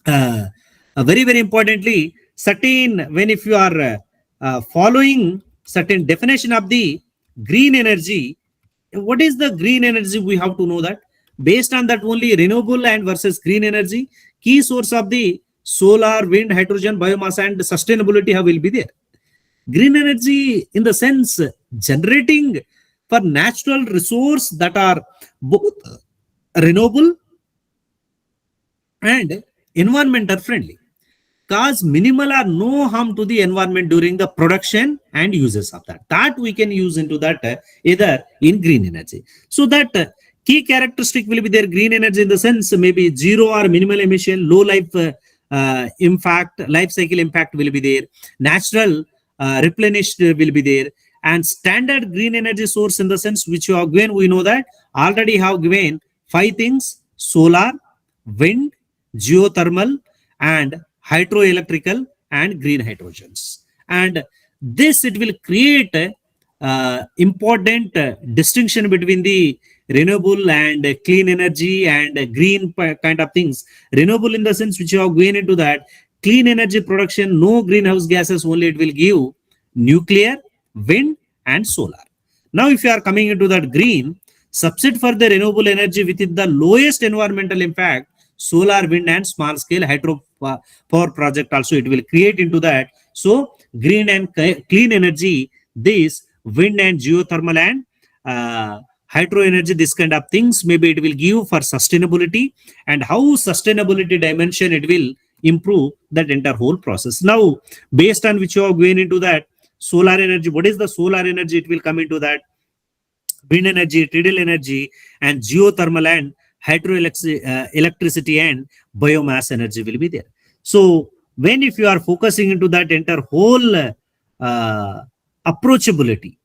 C: very, very importantly, certain, when if you are following certain definition of the green energy, what is the green energy? We have to know that. Based on that only renewable and versus green energy, key source of the solar, wind, hydrogen, biomass and sustainability will be there. Green energy in the sense generating for natural resource that are both renewable and environmental friendly, cause minimal or no harm to the environment during the production and uses of that. That we can use into that either in green energy. So that key characteristic will be there. Green energy in the sense maybe zero or minimal emission, low life impact, life cycle impact will be there. Natural replenished will be there. And standard green energy source in the sense which you have given, we know that already have given 5 things: solar, wind, geothermal, and hydroelectrical and green hydrogens. And this it will create important distinction between the renewable and clean energy and green kind of things. Renewable in the sense which you have gone into that, clean energy production, no greenhouse gases, only it will give nuclear, wind and solar. Now if you are coming into that green, subset for the renewable energy within the lowest environmental impact, solar, wind and small scale hydro power project also it will create into that. So green and clean energy, this wind and geothermal and hydro energy, this kind of things, maybe it will give for sustainability, and how sustainability dimension it will improve that entire whole process. Now based on which you are going into that, solar energy, what is the solar energy? It will come into that. Wind energy, tidal energy and geothermal and hydroelectricity and biomass energy will be there. So when if you are focusing into that entire whole approachability,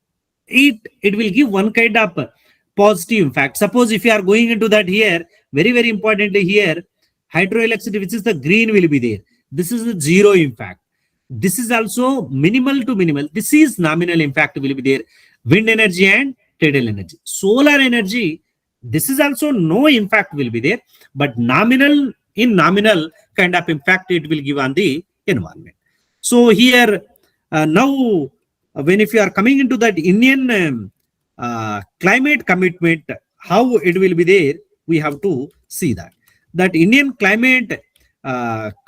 C: it will give one kind of positive impact. Suppose if you are going into that here, very, very importantly here, hydroelectricity, which is the green, will be there. This is the zero impact. This is also minimal to minimal. This is nominal impact will be there. wind energy and tidal energy. Solar energy, this is also no impact will be there, but nominal kind of impact it will give on the environment. So here now when if you are coming into that Indian climate commitment, how it will be there, we have to see that Indian climate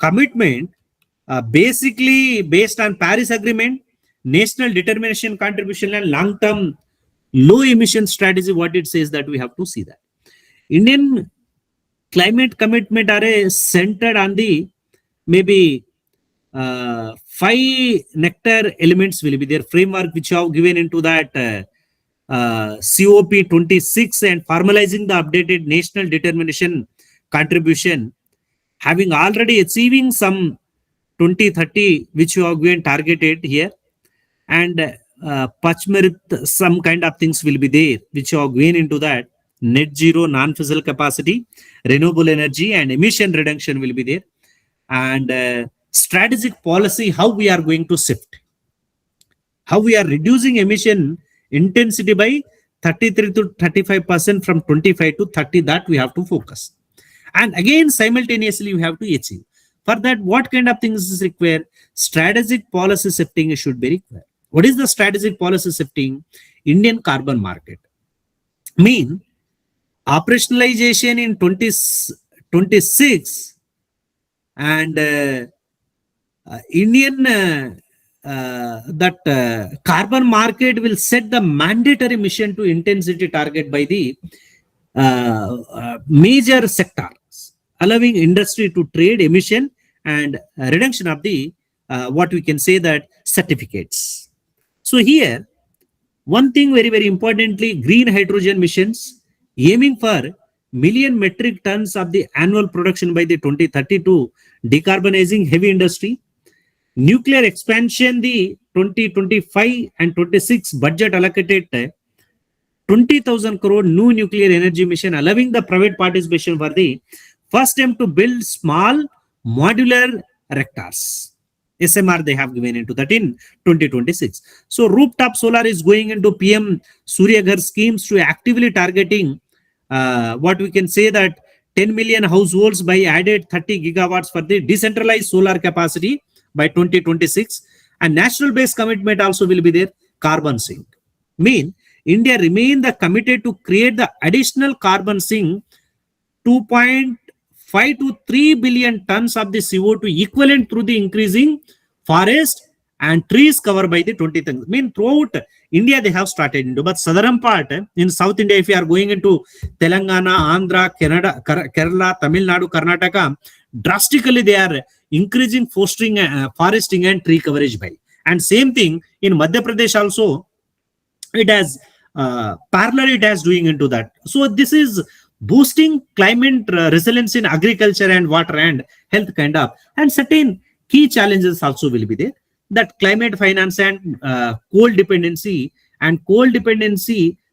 C: commitment basically based on Paris Agreement, national determination contribution and long-term low emission strategy. What it says that we have to see that Indian climate commitment are centered on the maybe 5 nectar elements will be their framework which have given into that COP26 and formalizing the updated national determination contribution, having already achieving some 2030 which you have been targeted here, and Pachmarit, some kind of things will be there which are going into that net zero, non-fossil capacity, renewable energy and emission reduction will be there, and strategic policy, how we are going to shift, how we are reducing emission intensity by 33 to 35% from 25 to 30, that we have to focus. And again, simultaneously, we have to achieve. For that, what kind of things is required? Strategic policy shifting should be required. What is the strategic policy shifting? Indian carbon market. Mean operationalization in 2026 and Indian carbon market will set the mandatory emission to intensity target by the major sectors, allowing industry to trade emission and reduction of the what we can say that certificates. So here, one thing very, very importantly, green hydrogen missions aiming for million metric tons of the annual production by the 2032, decarbonizing heavy industry. Nuclear expansion, the 2025 and 26 budget allocated 20,000 crore new nuclear energy mission, allowing the private participation for the first time to build small modular reactors. SMR they have given into that in 2026. So rooftop solar is going into PM Surya Ghar schemes to actively targeting what we can say that 10 million households by added 30 gigawatts for the decentralized solar capacity by 2026, and national based commitment also will be there. Carbon sink, mean India remain the committed to create the additional carbon sink 2.5 to 3 billion tons of the CO2 equivalent through the increasing forest and trees covered by the 2030. Mean throughout India they have started into, but southern part in South India, if you are going into Telangana, Andhra, Kerala, Tamil Nadu, Karnataka, drastically they are increasing foresting and tree coverage by. And same thing in Madhya Pradesh also, it has parallel it has doing into that. So this is boosting climate resilience in agriculture and water and health kind of, and certain key challenges also will be there. That climate finance and coal dependency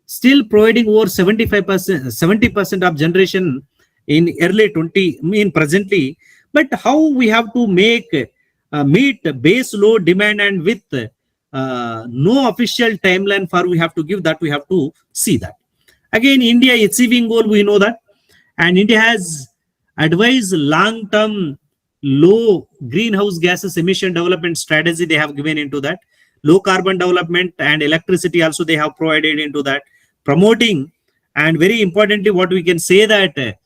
C: still providing over 70% of generation in early 20 mean presently, but how we have to make meet base load demand and with no official timeline for we have to give that, we have to see that. Again, India achieving goal, we know that, and India has advised long-term low greenhouse gases emission development strategy they have given into that. Low carbon development and electricity also they have provided into that, promoting, and very importantly what we can say that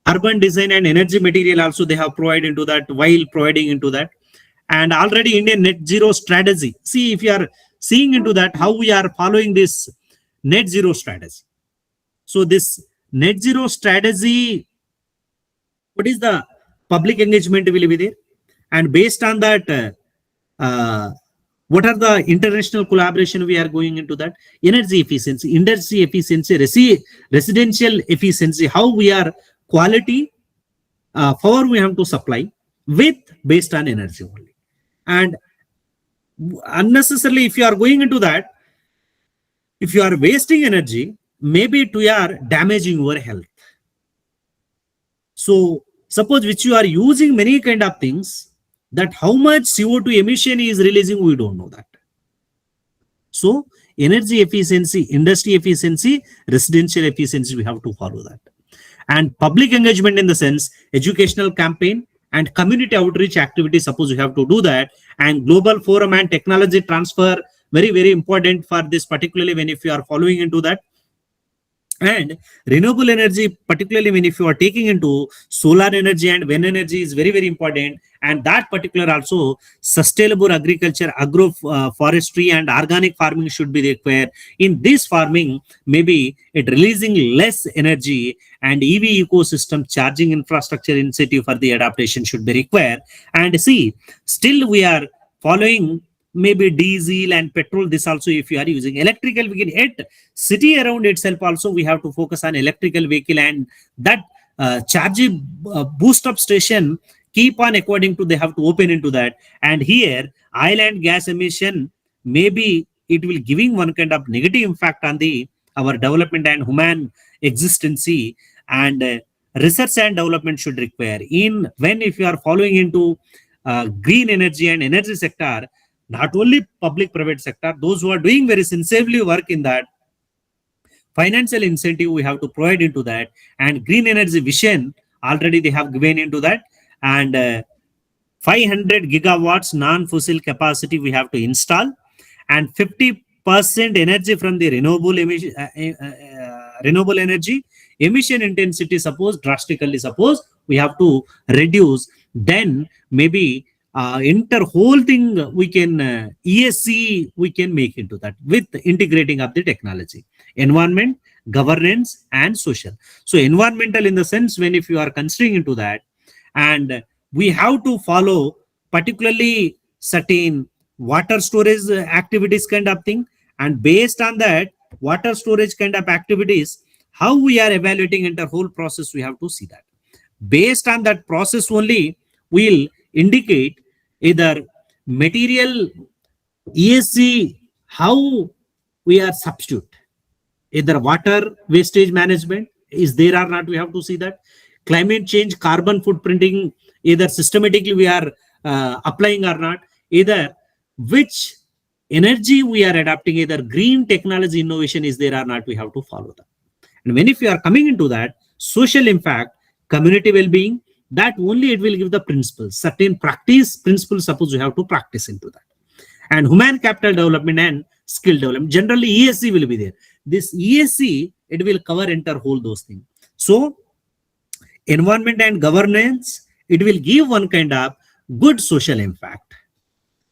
C: urban design and energy material also they have provided into that while providing into that. And already Indian net zero strategy, see if you are seeing into that how we are following this net zero strategy. So this net zero strategy, what is the public engagement will be there, and based on that what are the international collaboration we are going into that? Energy efficiency, industry efficiency, residential efficiency, how we are quality power we have to supply with based on energy only. And unnecessarily if you are going into that, if you are wasting energy, maybe you are damaging your health. So suppose which you are using many kind of things, that how much CO2 emission is releasing, we don't know that. So energy efficiency, industry efficiency, residential efficiency, we have to follow that. And public engagement in the sense, educational campaign and community outreach activities, suppose you have to do that. And global forum and technology transfer, very, very important for this, particularly when if you are following into that. And renewable energy, particularly when if you are taking into solar energy and wind energy, is very, very important. And that particular also sustainable agriculture, forestry and organic farming should be required. In this farming, maybe it releasing less energy, and EV ecosystem charging infrastructure incentive for the adaptation should be required. And see, still we are following maybe diesel and petrol. This also, if you are using electrical vehicle at city around itself, also we have to focus on electrical vehicle, and that charging boost up station keep on according to they have to open into that. And here oil and gas emission, maybe it will giving one kind of negative impact on the our development and human existency. And research and development should require in when if you are following into green energy and energy sector, not only public private sector, those who are doing very sincerely work in that, financial incentive we have to provide into that. And green energy vision already they have given into that. And 500 gigawatts non-fossil capacity we have to install, and 50% energy from the renewable emission, renewable energy emission intensity, suppose drastically, suppose we have to reduce, then maybe enter whole thing we can ESC we can make into that with integrating of the technology, environment, governance and social. So environmental in the sense when if you are considering into that, and we have to follow particularly certain water storage activities kind of thing, and based on that water storage kind of activities, how we are evaluating entire whole process, we have to see that. Based on that process only we'll indicate either material ESC, how we are substitute, either water wastage management is there or not, we have to see that. Climate change, carbon footprinting, either systematically we are applying or not, either which energy we are adapting, either green technology innovation is there or not, we have to follow that. And when if you are coming into that, social impact, community well-being, that only it will give the principles, certain practice principles, suppose you have to practice into that. And human capital development and skill development, generally ESC will be there. This ESC, it will cover entire whole those things. So environment and governance, it will give one kind of good social impact.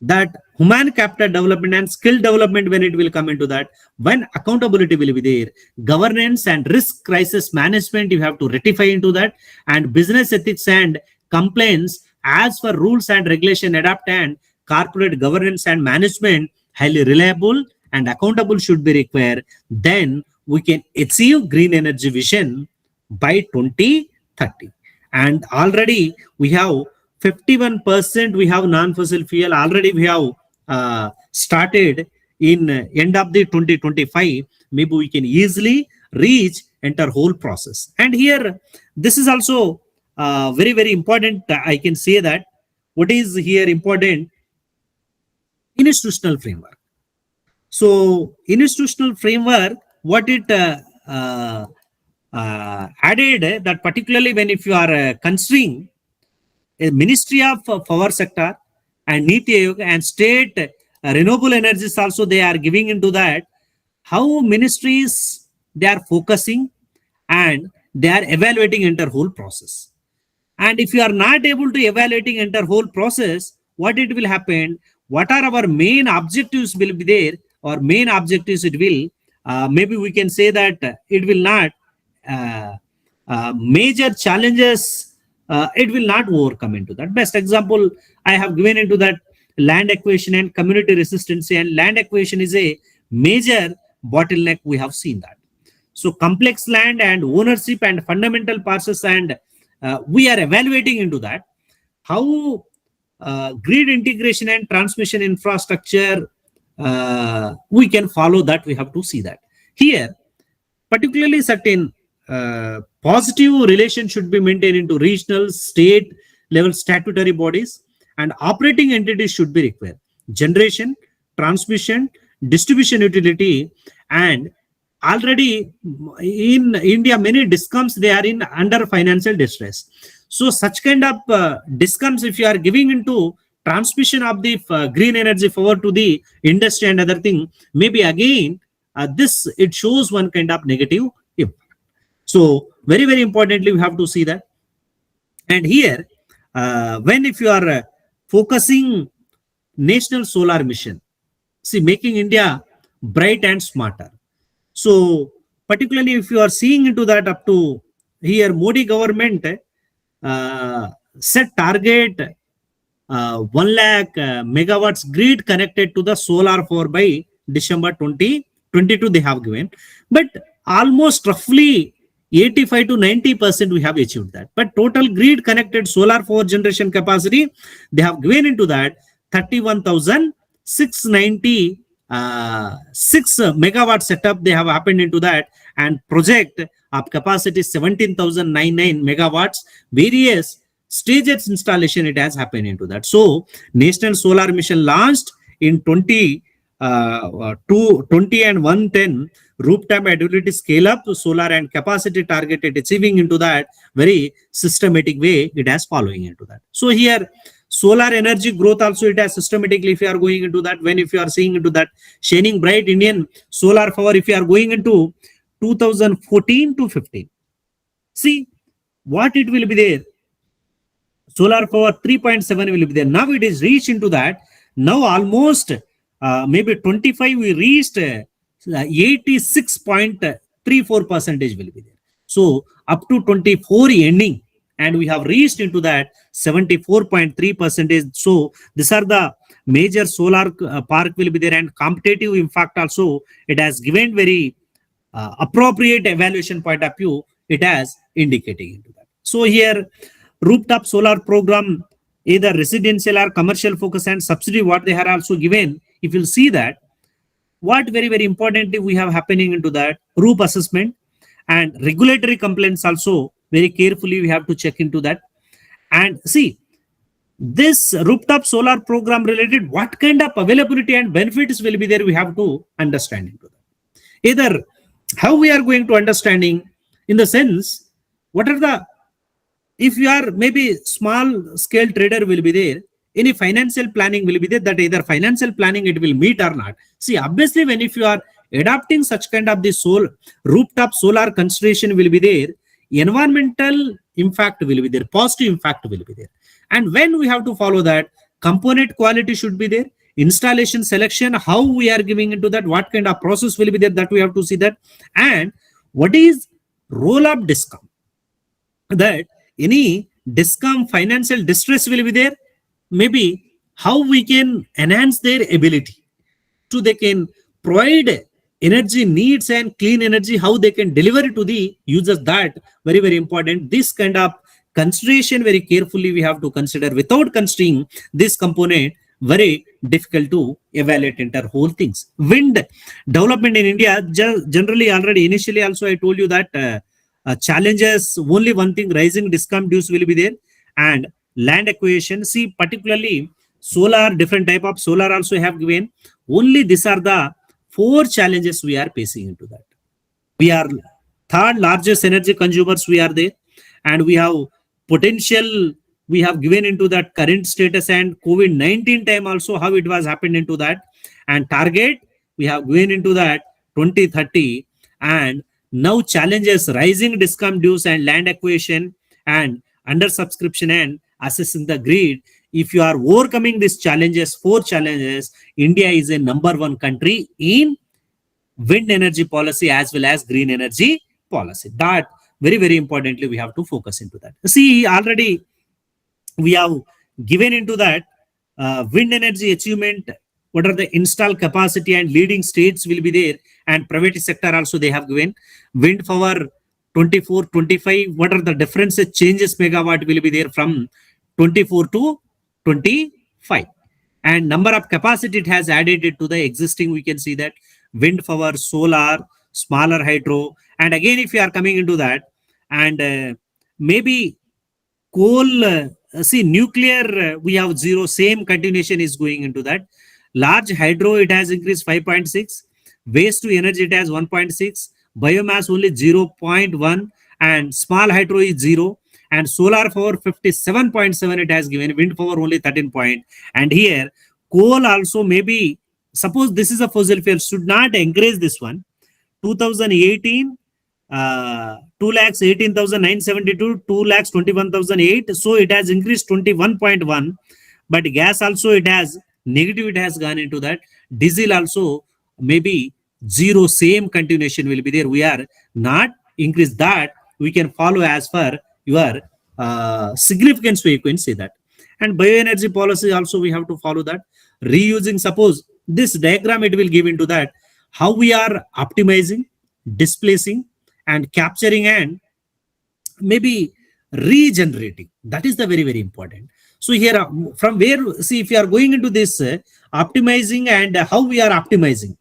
C: That human capital development and skill development, when it will come into that, when accountability will be there, governance and risk crisis management you have to rectify into that, and business ethics and compliance as for rules and regulation adapt, and corporate governance and management highly reliable and accountable should be required. Then we can achieve green energy vision by 2030. And already we have 51% we have non-fossil fuel. Already we have started in end of the 2025. Maybe we can easily reach entire whole process. And here, this is also very, very important. I can say that what is here important, institutional framework. So institutional framework, what it added that particularly when if you are considering a Ministry of Power Sector and Niti Aayog and state renewable energies also, they are giving into that, how ministries they are focusing and they are evaluating entire whole process. And if you are not able to evaluating entire whole process, what it will happen, what are our main objectives will be there, or main objectives it will, maybe we can say that it will not major challenges it will not overcome into that. Best example I have given into that, land acquisition and community resistance, and land acquisition is a major bottleneck, we have seen that. So complex land and ownership and fundamental parcels, and we are evaluating into that how grid integration and transmission infrastructure we can follow that, we have to see that. Here particularly certain positive relation should be maintained into regional, state level statutory bodies, and operating entities should be required. Generation, transmission, distribution utility, and already in India, many discoms, they are in under financial distress. So such kind of discoms, if you are giving into transmission of the green energy forward to the industry and other thing, maybe again this it shows one kind of negative impact. So very, very importantly, we have to see that. And here, when if you are focusing national solar mission, see, making India bright and smarter. So particularly if you are seeing into that, up to here, Modi government set target 1 lakh megawatts grid connected to the solar for by December 2022 they have given, but almost roughly 85 to 90% we have achieved that. But total grid connected solar power generation capacity, they have given into that 31,696 megawatt setup they have happened into that, and project of capacity 17,099 megawatts, various stages installation it has happened into that. So national solar mission launched in 20 and 110 rooftop ability scale up to solar and capacity targeted achieving into that very systematic way it has following into that. So here solar energy growth also it has systematically, if you are going into that, when if you are seeing into that shining bright Indian solar power, if you are going into 2014 to 15, see what it will be there. Solar power 3.7 will be there. Now it is reached into that. Now almost maybe 25 we reached 86.34% will be there. So up to 24 ending, and we have reached into that 74.3%. So these are the major solar park will be there, and competitive impact also it has given very appropriate evaluation point of view it has indicating into that. So here rooftop solar program, either residential or commercial focus, and subsidy what they are also given. If you'll see that, what very, very importantly we have happening into that roof assessment and regulatory complaints also very carefully we have to check into that. And see, this rooftop solar program related, what kind of availability and benefits will be there, we have to understand into that. Either how we are going to understanding in the sense, what are the, if you are maybe small scale trader will be there, any financial planning will be there, that either financial planning it will meet or not. See, obviously when if you are adopting such kind of the rooftop solar consideration will be there, environmental impact will be there, positive impact will be there. And when we have to follow that, component quality should be there, installation selection, how we are giving into that, what kind of process will be there, that we have to see that. And what is role of discom, that any discom financial distress will be there, maybe how we can enhance their ability to they can provide energy needs and clean energy, how they can deliver it to the users, that very, very important. This kind of consideration very carefully we have to consider. Without considering this component, very difficult to evaluate entire whole things. Wind development in India, generally already initially also I told you that challenges, only one thing, rising discom dues will be there, and land acquisition. See, particularly solar, different type of solar also have given. Only these are the 4 challenges we are facing into that. We are third largest energy consumers we are there, and we have potential we have given into that current status, and COVID-19 time also how it was happened into that, and target we have given into that 2030. And now challenges, rising discom dues and land acquisition and under subscription and assessing the grid. If you are overcoming these challenges, 4 challenges, India is a #1 country in wind energy policy as well as green energy policy. That very, very importantly we have to focus into that. See, already we have given into that wind energy achievement, what are the install capacity and leading states will be there, and private sector also they have given. Wind power 24, 25, what are the differences, changes megawatt will be there from 24 to 25, and number of capacity it has added it to the existing. We can see that wind power, solar, smaller hydro, and again if you are coming into that, and maybe coal, see nuclear we have 0, same continuation is going into that, Large hydro, it has increased 5.6. Waste to energy, it has 1.6. Biomass only 0.1. And small hydro is 0. And solar power 57.7 it has given. Wind power only 13 point. And here, coal also maybe, suppose this is a fossil fuel, should not encourage this one. 2018, 2,18,972, 2,21,008. So it has increased 21.1. But gas also it has negative, it has gone into that. Diesel also maybe 0, same continuation will be there. We are not increase that. We can follow as per your significance, we can say that. And bioenergy policy also we have to follow that. Reusing, suppose this diagram it will give into that how we are optimizing, displacing and capturing and maybe regenerating. That is the very, very important. So here from where, see, if you are going into this optimizing and how we are optimizing,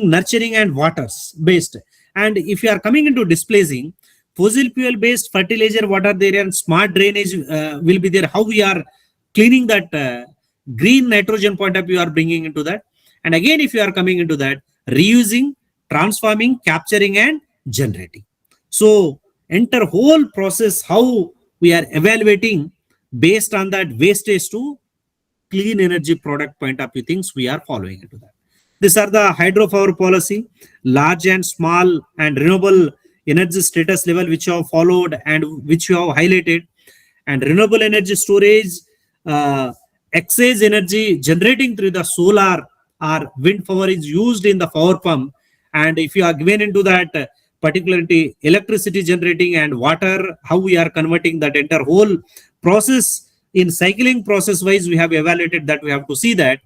C: nurturing and waters based. And if you are coming into displacing, fossil fuel based fertilizer, what are there, and smart drainage will be there. How we are cleaning that green nitrogen point of view are bringing into that. And again, if you are coming into that, reusing, transforming, capturing and generating. So enter whole process, how we are evaluating based on that wastage to clean energy product point of view things we are following into that. These are the hydropower policy, large and small and renewable energy status level which you have followed and which you have highlighted. And renewable energy storage, excess energy generating through the solar or wind power is used in the power pump. And if you are given into that particularly electricity generating and water, how we are converting that entire whole process in cycling process wise, we have evaluated that, we have to see that.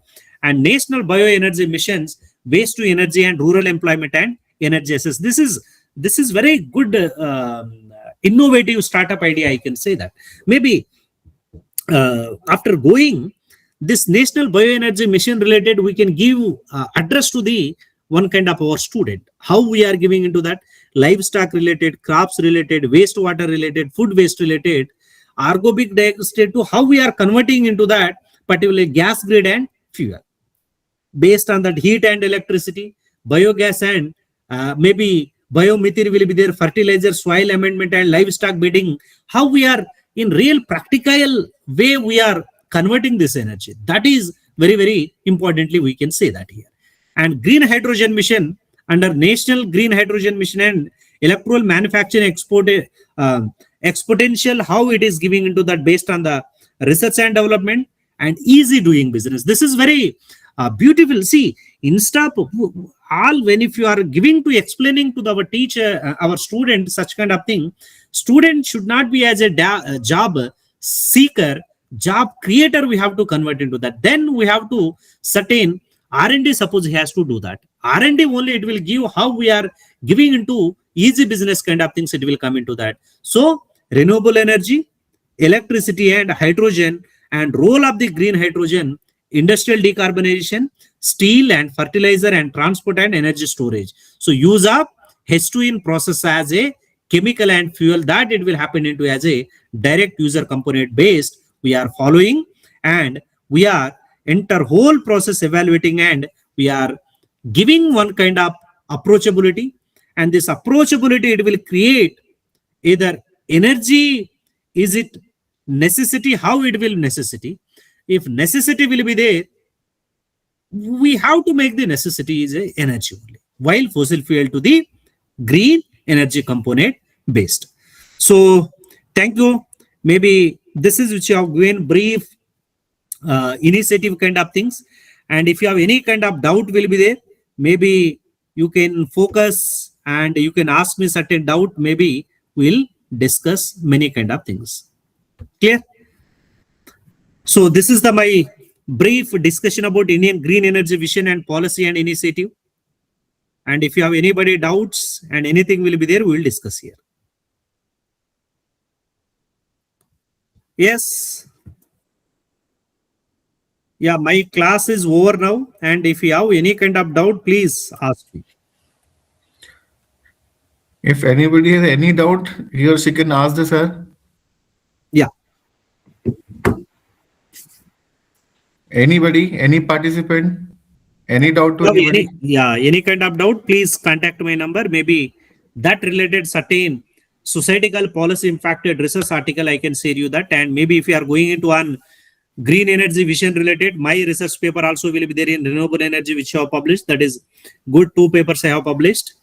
C: And national bioenergy missions, waste to energy and rural employment and energy access. This is very good innovative startup idea, I can say that. Maybe after going this national bioenergy mission related, we can give address to the one kind of our student, how we are giving into that livestock related, crops related, wastewater related, food waste related, ergonomic diagnostic to how we are converting into that particularly gas grid and fuel based on that heat and electricity, biogas and maybe biomethane will be there, fertilizer, soil amendment and livestock bedding. How we are in real practical way we are converting this energy. That is very, very importantly we can say that here. And green hydrogen mission under National Green Hydrogen Mission and electoral manufacturing exponential, how it is giving into that based on the research and development and easy doing business. This is very beautiful. See, instead of all, when if you are giving to explaining to our teacher, our student, such kind of thing, student should not be as a job seeker, job creator. We have to convert into that. Then we have to certain R&D, suppose he has to do that. R&D only it will give how we are giving into easy business kind of things, it will come into that. So renewable energy, electricity and hydrogen and role of the green hydrogen, industrial decarbonization, steel and fertilizer and transport and energy storage. So use of H2 in process as a chemical and fuel, that it will happen into as a direct user component based we are following, and we are enter whole process evaluating and we are giving one kind of approachability, and this approachability it will create either energy, is it necessity, how it will necessity. If necessity will be there, we have to make the necessity is a energy only, while fossil fuel to the green energy component based. So thank you. Maybe this is which you have given brief initiative kind of things, and if you have any kind of doubt will be there, maybe you can focus and you can ask me certain doubt, maybe we'll discuss many kind of things. Clear? So this is the my brief discussion about Indian green energy vision and policy and initiative, and if you have anybody doubts and anything will be there, we will discuss here. Yes. Yeah, my class is over now, and if you have any kind of doubt, please ask me.
A: If anybody has any doubt, he or she can ask the sir.
C: Yeah.
A: Anybody, any participant, any doubt to
C: Now,
A: anybody?
C: any kind of doubt, please contact my number. Maybe that related certain societal policy impacted research article, I can share you that. And maybe if you are going into an green energy vision related, my research paper also will be there in renewable energy, which I have published. That is good. 2 papers I have published.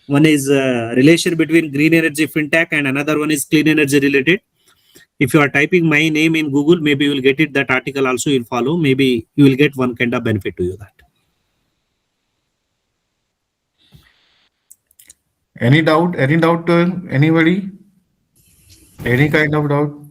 C: One is relation between green energy fintech and another one is clean energy related. If you are typing my name in Google, maybe you will get it. That article also you'll follow. Maybe you will get one kind of benefit to you that.
A: Any doubt? Any doubt to anybody? Any kind of doubt?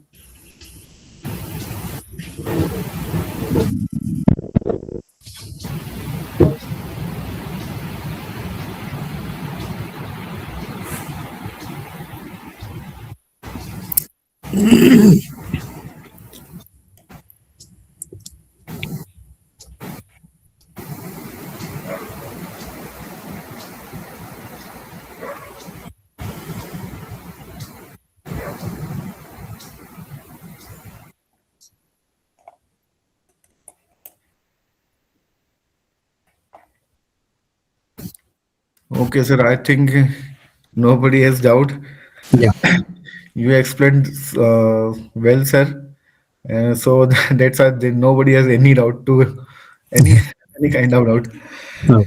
A: Okay, sir. I think nobody has doubt.
C: Yeah.
A: You explained well, sir. So that's why nobody has any doubt to any kind of doubt.
C: No.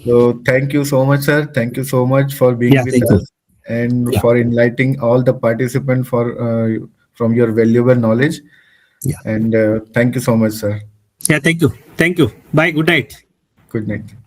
A: So thank you so much, sir. Thank you so much for being
C: Yeah,
A: with
C: thank you.
A: us and
C: Yeah.
A: for enlightening all the participants for from your valuable knowledge.
C: Yeah.
A: And thank you so much, sir.
C: Yeah, thank you. Thank you. Bye. Good night.
A: Good night.